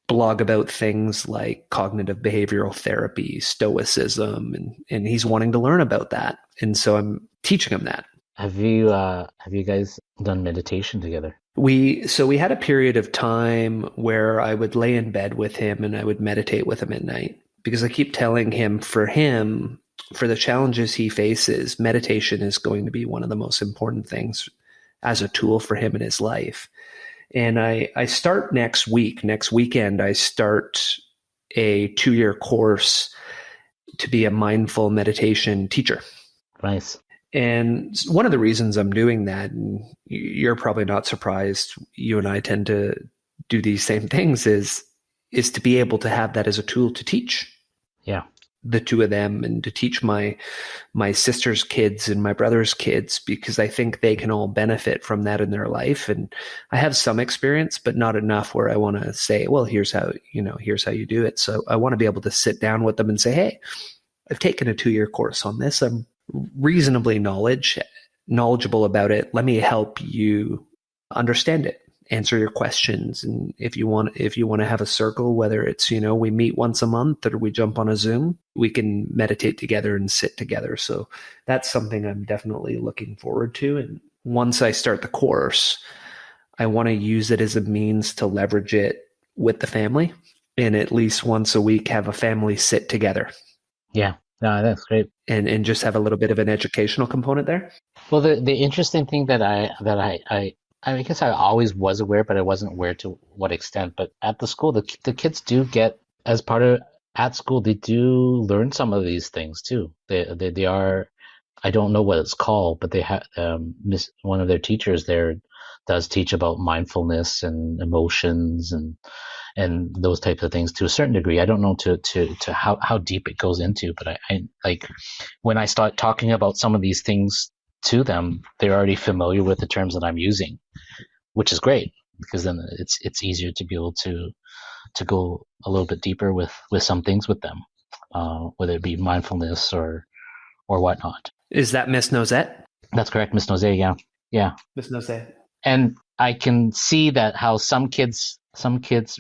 A: blog about things like cognitive behavioral therapy, stoicism, and he's wanting to learn about that. And so I'm teaching him that.
B: Have you guys done meditation together?
A: We had a period of time where I would lay in bed with him and I would meditate with him at night. because I keep telling him, for the challenges he faces, meditation is going to be one of the most important things as a tool for him in his life. And I start next weekend, I start a 2-year course to be a mindful meditation teacher.
B: Nice.
A: And one of the reasons I'm doing that, and you're probably not surprised, you and I tend to do these same things, is to be able to have that as a tool to teach
B: Yeah.
A: the two of them, and to teach my sister's kids and my brother's kids, because I think they can all benefit from that in their life. And I have some experience, but not enough where I want to say, well, here's how you do it. So I want to be able to sit down with them and say, hey, I've taken a 2-year course on this. I'm reasonably knowledgeable about it. Let me help you understand it, answer your questions. And if you want to have a circle, whether it's, we meet once a month or we jump on a Zoom, we can meditate together and sit together. So that's something I'm definitely looking forward to. And once I start the course, I want to use it as a means to leverage it with the family, and at least once a week have a family sit together.
B: Yeah. No, that's great.
A: And just have a little bit of an educational component there.
B: Well, the interesting thing that I guess I always was aware, but I wasn't aware to what extent. But at the school, the kids do get, as part of at school, they do learn some of these things too. They are, I don't know what it's called, but they have one of their teachers there does teach about mindfulness and emotions and those types of things to a certain degree. I don't know to how deep it goes into, but I like when I start talking about some of these things to them, they're already familiar with the terms that I'm using, which is great, because then it's easier to be able to go a little bit deeper with some things with them, whether it be mindfulness or whatnot.
A: Is that Miss Nosette?
B: That's correct, Miss Nose. Yeah.
A: Miss Nosette.
B: And I can see that how some kids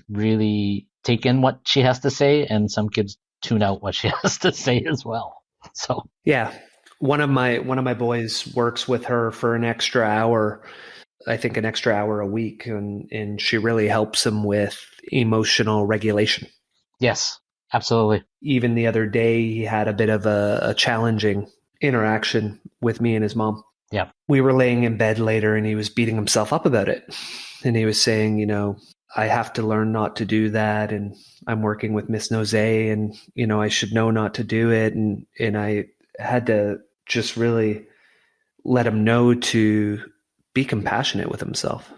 B: really take in what she has to say, and some kids tune out what she has to say as well. So
A: yeah, one of my boys works with her for an extra hour, I think an extra hour a week, and she really helps him with emotional regulation.
B: Yes, absolutely.
A: Even the other day, he had a bit of a challenging interaction with me and his mom.
B: Yeah.
A: We were laying in bed later, and he was beating himself up about it. And he was saying, I have to learn not to do that. And I'm working with Miss Nose, and, I should know not to do it. And I had to just really let him know to be compassionate with himself.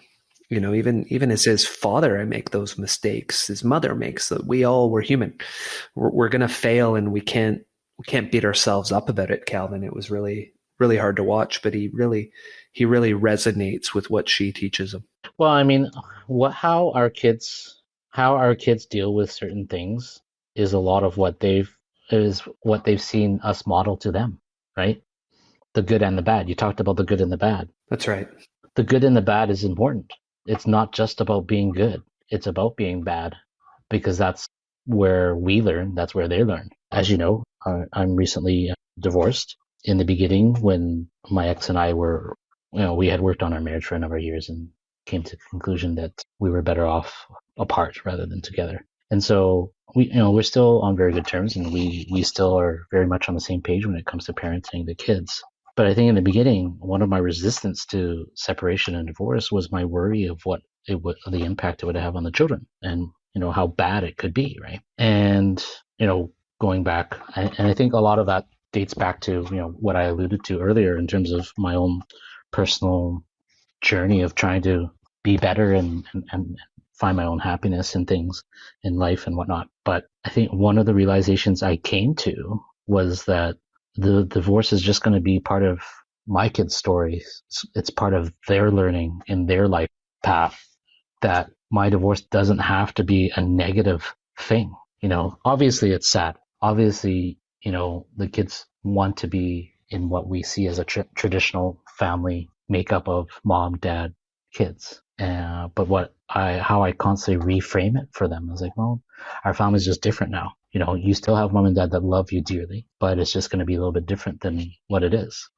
A: Even as his father, I make those mistakes. His mother makes them. We're human. We're going to fail, and we can't beat ourselves up about it, Calvin. It was really, really hard to watch, but he really resonates with what she teaches him.
B: Well, I mean, how our kids deal with certain things is a lot of what they've seen us model to them, right? The good and the bad. You talked about the good and the bad.
A: That's right.
B: The good and the bad is important. It's not just about being good. It's about being bad, because that's where we learn. That's where they learn. As you know, I'm recently divorced. In the beginning, when my ex and I were, we had worked on our marriage for a number of years and came to the conclusion that we were better off apart rather than together. And so we're still on very good terms, and we still are very much on the same page when it comes to parenting the kids. But I think in the beginning, one of my resistance to separation and divorce was my worry of the impact it would have on the children, and how bad it could be, right? And going back, and I think a lot of that dates back to what I alluded to earlier in terms of my own personal journey of trying to be better and find my own happiness and things in life and whatnot. But I think one of the realizations I came to was that the divorce is just going to be part of my kids' story. It's part of their learning in their life path, that my divorce doesn't have to be a negative thing. Obviously it's sad. Obviously, the kids want to be in what we see as a traditional family makeup of mom, dad, kids. But how I constantly reframe it for them is like, well, our family's just different now. You still have mom and dad that love you dearly, but it's just going to be a little bit different than what it is.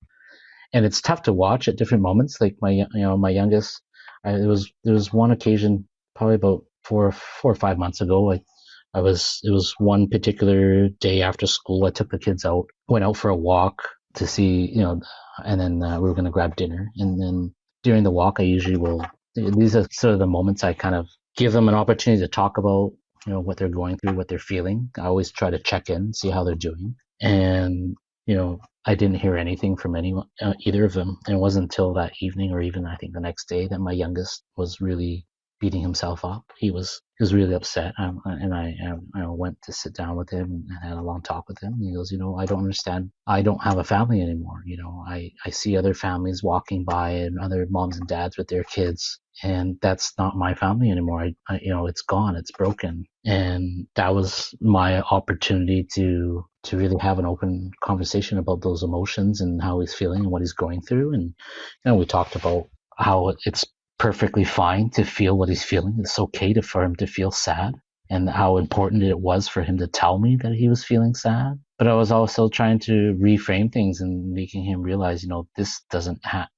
B: And it's tough to watch at different moments. Like my youngest, there was one occasion, probably about 4 or 5 months ago, It was one particular day after school. I took the kids out, went out for a walk to see, and then we were going to grab dinner. And then during the walk, I usually will, these are sort of the moments I kind of give them an opportunity to talk about, what they're going through, what they're feeling. I always try to check in, see how they're doing. And, I didn't hear anything from anyone, either of them. And it wasn't until that evening or even I think the next day that my youngest was really beating himself up. He was really upset. And I went to sit down with him and had a long talk with him. And he goes, I don't understand. I don't have a family anymore. I see other families walking by and other moms and dads with their kids. And that's not my family anymore. It's gone. It's broken. And that was my opportunity to really have an open conversation about those emotions and how he's feeling and what he's going through. And we talked about how it's perfectly fine to feel what he's feeling. It's okay for him to feel sad, and how important it was for him to tell me that he was feeling sad. But I was also trying to reframe things and making him realize, this doesn't have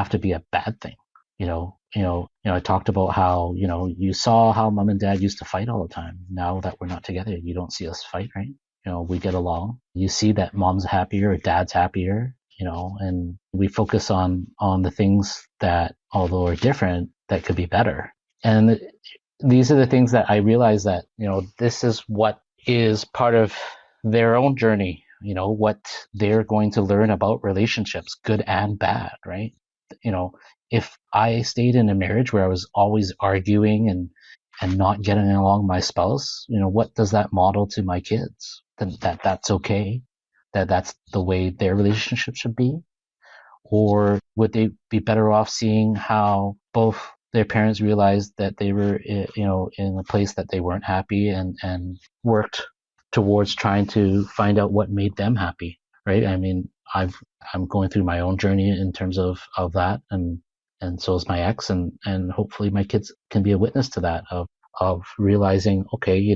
B: to be a bad thing. I talked about how, you saw how mom and dad used to fight all the time. Now that we're not together, you don't see us fight, right? We get along. You see that mom's happier or dad's happier, and we focus on the things that, although are different, that could be better. And these are the things that I realize that, this is what is part of their own journey, what they're going to learn about relationships, good and bad, right? If I stayed in a marriage where I was always arguing and not getting along with my spouse, what does that model to my kids? That's okay, that's the way their relationship should be? Or would they be better off seeing how both their parents realized that they were, in a place that they weren't happy and worked towards trying to find out what made them happy, right? I mean, I'm going through my own journey in terms of that, and so is my ex, and hopefully my kids can be a witness to that of realizing, okay,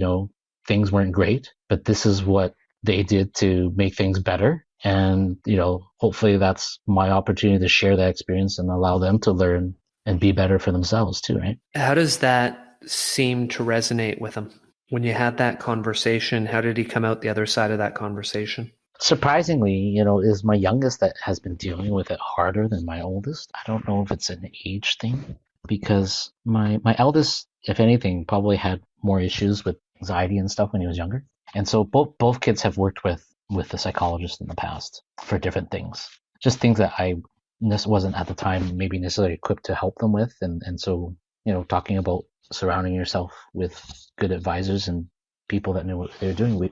B: things weren't great, but this is what they did to make things better. And, hopefully that's my opportunity to share that experience and allow them to learn and be better for themselves too, right?
A: How does that seem to resonate with him? When you had that conversation, how did he come out the other side of that conversation?
B: Surprisingly, is my youngest that has been dealing with it harder than my oldest. I don't know if it's an age thing, because my eldest, if anything, probably had more issues with anxiety and stuff when he was younger. And so both kids have worked with the psychologist in the past for different things, just things that I wasn't at the time maybe necessarily equipped to help them with. And so, talking about surrounding yourself with good advisors and people that knew what they were doing,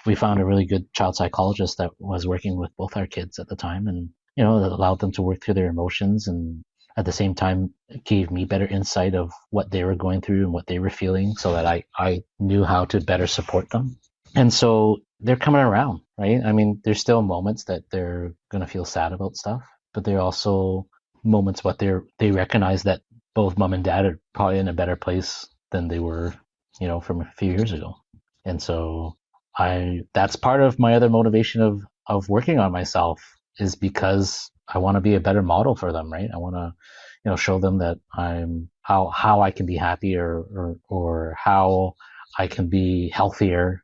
B: we found a really good child psychologist that was working with both our kids at the time, and that allowed them to work through their emotions, and at the same time gave me better insight of what they were going through and what they were feeling, so that I knew how to better support them. And so they're coming around, right? I mean, there's still moments that they're going to feel sad about stuff, but there are also moments they recognize that both mom and dad are probably in a better place than they were, from a few years ago. And so that's part of my other motivation of working on myself, is because I want to be a better model for them, right? I want to, show them that I'm how I can be happier, or how I can be healthier,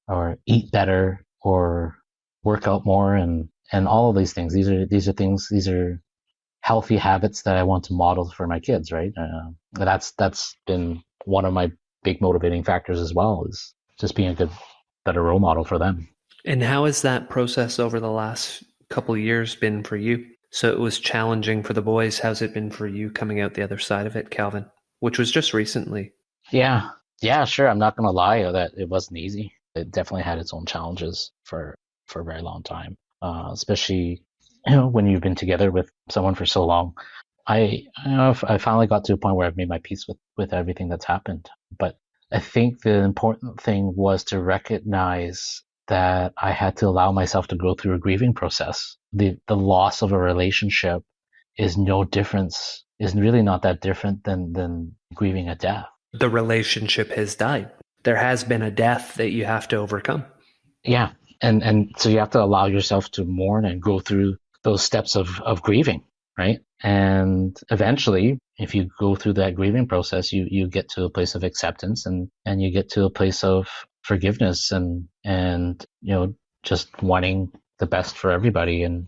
B: or eat better, or work out more, and all of these things. These are healthy habits that I want to model for my kids, right? That's been one of my big motivating factors as well, is just being a better role model for them.
A: And how has that process over the last couple of years been for you? So it was challenging for the boys. How's it been for you coming out the other side of it, Calvin, which was just recently?
B: Yeah, sure. I'm not going to lie that it wasn't easy. It definitely had its own challenges for a very long time, especially when you've been together with someone for so long. I finally got to a point where I've made my peace with everything that's happened. But I think the important thing was to recognize that I had to allow myself to go through a grieving process. The loss of a relationship is really not that different than grieving a death.
A: The relationship has died. There has been a death that you have to overcome.
B: Yeah. And so you have to allow yourself to mourn and go through those steps of grieving, right? And eventually, if you go through that grieving process, you get to a place of acceptance, and you get to a place of forgiveness, and just wanting the best for everybody, and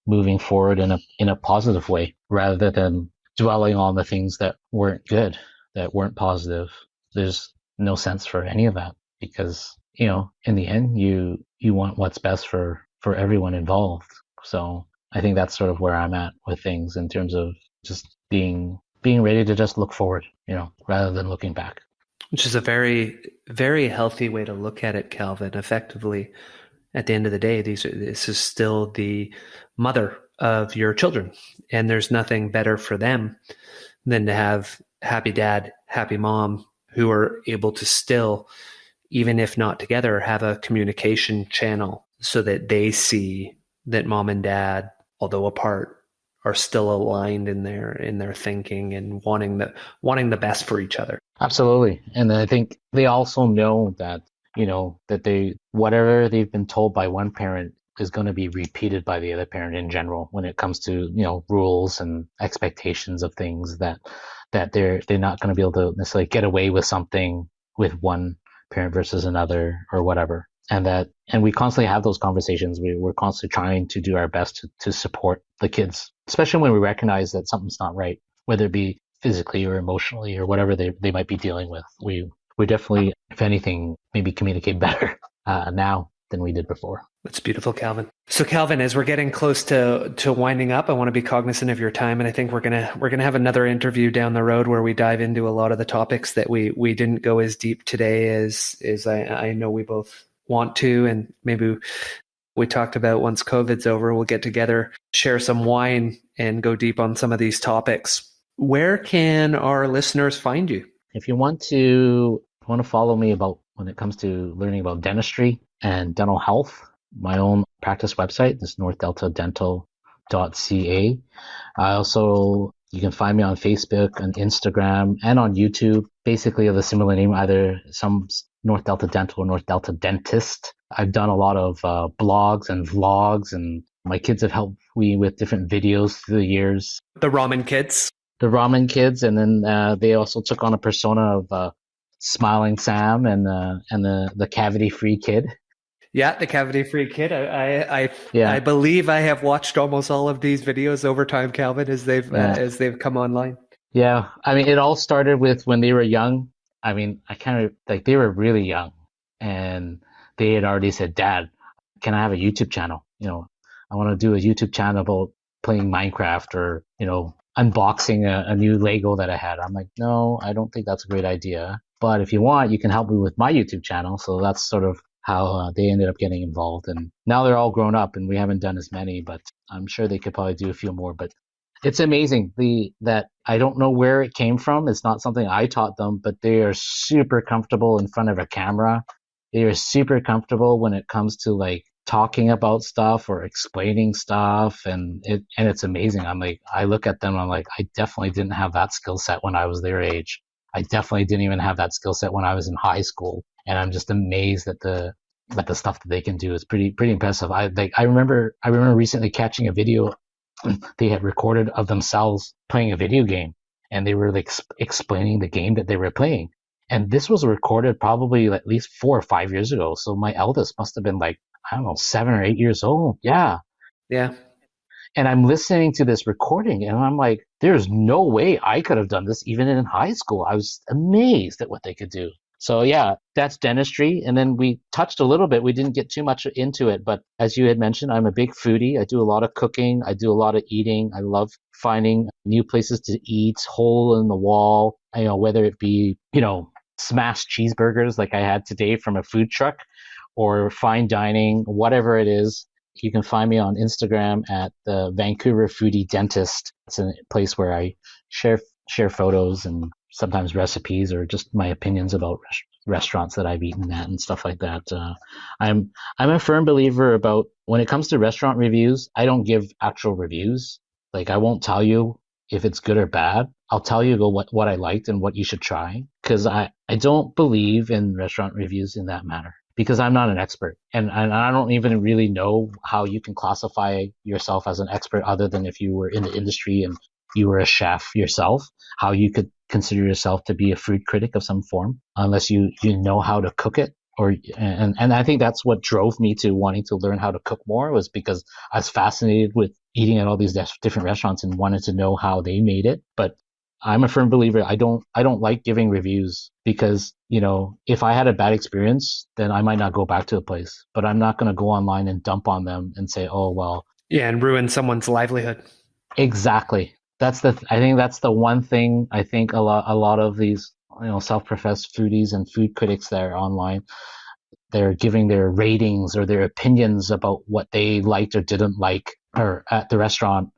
B: moving forward in a positive way rather than dwelling on the things that weren't good, that weren't positive. There's no sense for any of that, because in the end, you want what's best for everyone involved. So I think that's sort of where I'm at with things, in terms of just being ready to just look forward, rather than looking back.
A: Which is a very, very healthy way to look at it, Calvin. Effectively, at the end of the day, this is still the mother of your children, and there's nothing better for them than to have happy dad, happy mom, who are able to still, even if not together, have a communication channel so that they see that mom and dad, although apart, are still aligned in their thinking and wanting the best for each other.
B: Absolutely. And I think they also know that, that whatever they've been told by one parent is going to be repeated by the other parent in general, when it comes to, rules and expectations of things, that they're not going to be able to necessarily get away with something with one parent versus another or whatever. And we constantly have those conversations. We're constantly trying to do our best to support the kids, especially when we recognize that something's not right, whether it be physically or emotionally or whatever they might be dealing with. We definitely, if anything, maybe communicate better now than we did before.
A: That's beautiful, Calvin. So Calvin, as we're getting close to winding up, I want to be cognizant of your time. And I think we're gonna have another interview down the road where we dive into a lot of the topics that we didn't go as deep today as I know we both want to. And maybe we talked about, once COVID's over, we'll get together, share some wine, and go deep on some of these topics. Where can our listeners find you?
B: If you want to follow me about when it comes to learning about dentistry and dental health, my own practice website is northdeltadental.ca. You can find me on Facebook and Instagram and on YouTube, basically of a similar name, either some North Delta Dental or North Delta Dentist. I've done a lot of blogs and vlogs, and my kids have helped me with different videos through the years.
A: The Ramen Kids.
B: And then they also took on a persona of Smiling Sam and the cavity-free kid.
A: Yeah, the cavity-free kid. I believe I have watched almost all of these videos over time, Calvin, as they've come online.
B: Yeah, I mean, it all started with when they were young. I mean, they were really young, and they had already said, "Dad, can I have a YouTube channel? I want to do a YouTube channel about playing Minecraft, or unboxing a new Lego that I had." I'm like, "No, I don't think that's a great idea. But if you want, you can help me with my YouTube channel." So that's sort of how they ended up getting involved. And now they're all grown up, and we haven't done as many, but I'm sure they could probably do a few more. But it's amazing that I don't know where it came from. It's not something I taught them, but they are super comfortable in front of a camera. They are super comfortable when it comes to like talking about stuff or explaining stuff, and it's amazing. I look at them, I'm like, I definitely didn't have that skill set when I was their age. I definitely didn't even have that skill set when I was in high school, and I'm just amazed at the stuff that they can do. Is pretty impressive. I remember recently catching a video they had recorded of themselves playing a video game, and they were like explaining the game that they were playing. And this was recorded probably at least 4 or 5 years ago. So my eldest must have been like, I don't know, 7 or 8 years old. Yeah.
A: Yeah.
B: And I'm listening to this recording, and I'm like, there's no way I could have done this even in high school. I was amazed at what they could do. So yeah, that's dentistry. And then we touched a little bit. We didn't get too much into it, but as you had mentioned, I'm a big foodie. I do a lot of cooking. I do a lot of eating. I love finding new places to eat, hole in the wall, whether it be, smashed cheeseburgers like I had today from a food truck, or fine dining, whatever it is. You can find me on Instagram at the Vancouver Foodie Dentist. It's a place where I share photos and sometimes recipes, or just my opinions about restaurants that I've eaten at and stuff like that. I'm a firm believer about, when it comes to restaurant reviews, I don't give actual reviews. Like, I won't tell you if it's good or bad. I'll tell you what I liked and what you should try, because I don't believe in restaurant reviews in that manner. because I'm not an expert. And I don't even really know how you can classify yourself as an expert other than if you were in the industry and you were a chef yourself, how you could consider yourself to be a food critic of some form, unless you know how to cook it. And I think that's what drove me to wanting to learn how to cook more, was because I was fascinated with eating at all these different restaurants and wanted to know how they made it. But I'm a firm believer. I don't like giving reviews because, if I had a bad experience, then I might not go back to a place, but I'm not going to go online and dump on them and say, oh, well.
A: Yeah. And ruin someone's livelihood.
B: Exactly. I think that's the one thing I think a lot of these, self-professed foodies and food critics that are online, they're giving their ratings or their opinions about what they liked or didn't like or at the restaurant,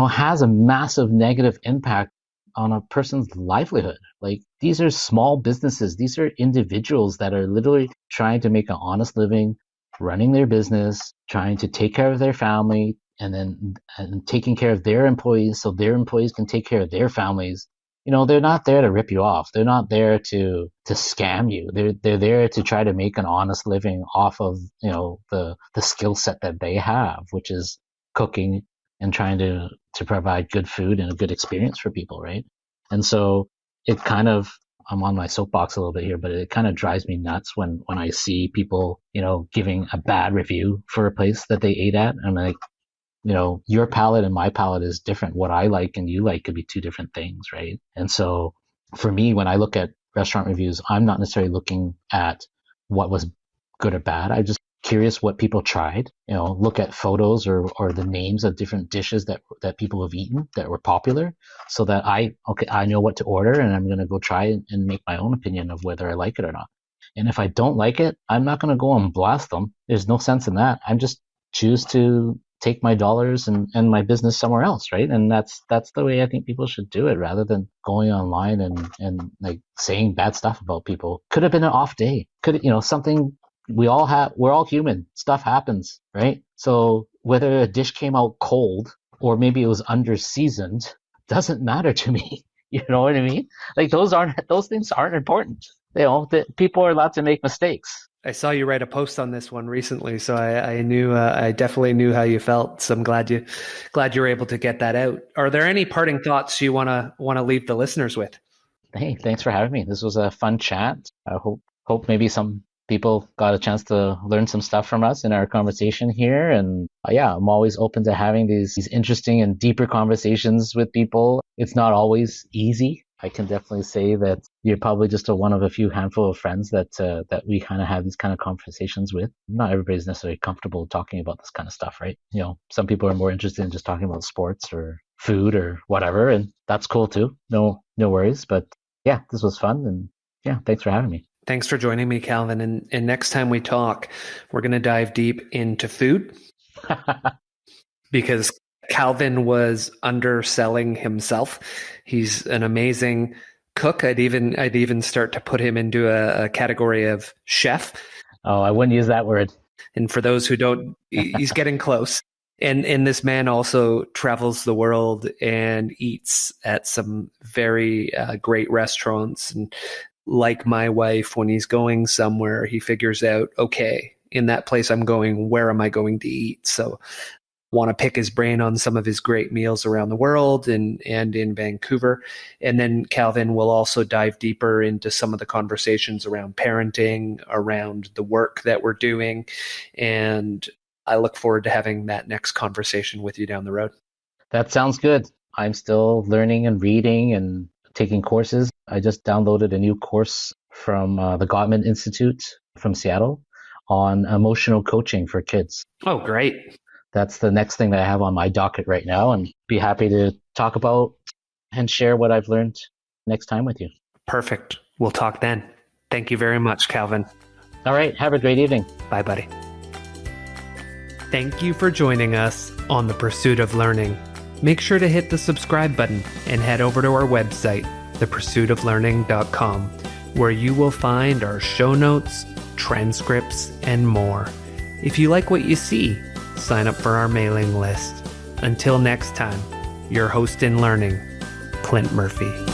B: has a massive negative impact on a person's livelihood. Like, these are small businesses. These are individuals that are literally trying to make an honest living, running their business, trying to take care of their family, and taking care of their employees so their employees can take care of their families. They're not there to rip you off. They're not there to scam you. They're there to try to make an honest living off of, the skill set that they have, which is cooking and trying to provide good food and a good experience for people, right? And so I'm on my soapbox a little bit here, but it kind of drives me nuts when I see people, giving a bad review for a place that they ate at. I'm like, your palate and my palate is different. What I like and you like could be two different things, right? And so for me, when I look at restaurant reviews, I'm not necessarily looking at what was good or bad. I'm just curious what people tried, look at photos or the names of different dishes that people have eaten that were popular, so that I know what to order, and I'm going to go try and make my own opinion of whether I like it or not. And if I don't like it, I'm not going to go and blast them. There's no sense in that. I'm just choose to take my dollars and my business somewhere else, right? And that's the way I think people should do it, rather than going online and like saying bad stuff about people. Could have been an off day. Something we're all human. Stuff happens, right? So whether a dish came out cold or maybe it was under seasoned doesn't matter to me. You know what I mean? Like, those things aren't important. People are allowed to make mistakes.
A: I saw you write a post on this one recently, so I knew I definitely knew how you felt. So I'm glad you were able to get that out. Are there any parting thoughts you want to leave the listeners with?
B: Hey, thanks for having me. This was a fun chat. I hope maybe some people got a chance to learn some stuff from us in our conversation here. And I'm always open to having these interesting and deeper conversations with people. It's not always easy. I can definitely say that you're probably just one of a few handful of friends that we kind of have these kind of conversations with. Not everybody's necessarily comfortable talking about this kind of stuff, right? Some people are more interested in just talking about sports or food or whatever, and that's cool too. No worries. But yeah, this was fun, and yeah, thanks for having me.
A: Thanks for joining me, Calvin. And next time we talk, we're going to dive deep into food because Calvin was underselling himself. He's an amazing cook. I'd even start to put him into a category of chef.
B: Oh, I wouldn't use that word.
A: And for those who don't, he's getting close. And this man also travels the world and eats at some very great restaurants. And like my wife, when he's going somewhere, he figures out, okay, in that place I'm going, where am I going to eat? So want to pick his brain on some of his great meals around the world and in Vancouver. And then Calvin will also dive deeper into some of the conversations around parenting, around the work that we're doing. And I look forward to having that next conversation with you down the road.
B: That sounds good. I'm still learning and reading and taking courses. I just downloaded a new course from the Gottman Institute from Seattle on emotional coaching for kids.
A: Oh, great.
B: That's the next thing that I have on my docket right now, and be happy to talk about and share what I've learned next time with you.
A: Perfect. We'll talk then. Thank you very much, Calvin.
B: All right. Have a great evening.
A: Bye, buddy. Thank you for joining us on The Pursuit of Learning. Make sure to hit the subscribe button and head over to our website, thepursuitoflearning.com, where you will find our show notes, transcripts, and more. If you like what you see, sign up for our mailing list. Until next time, your host in learning, Clint Murphy.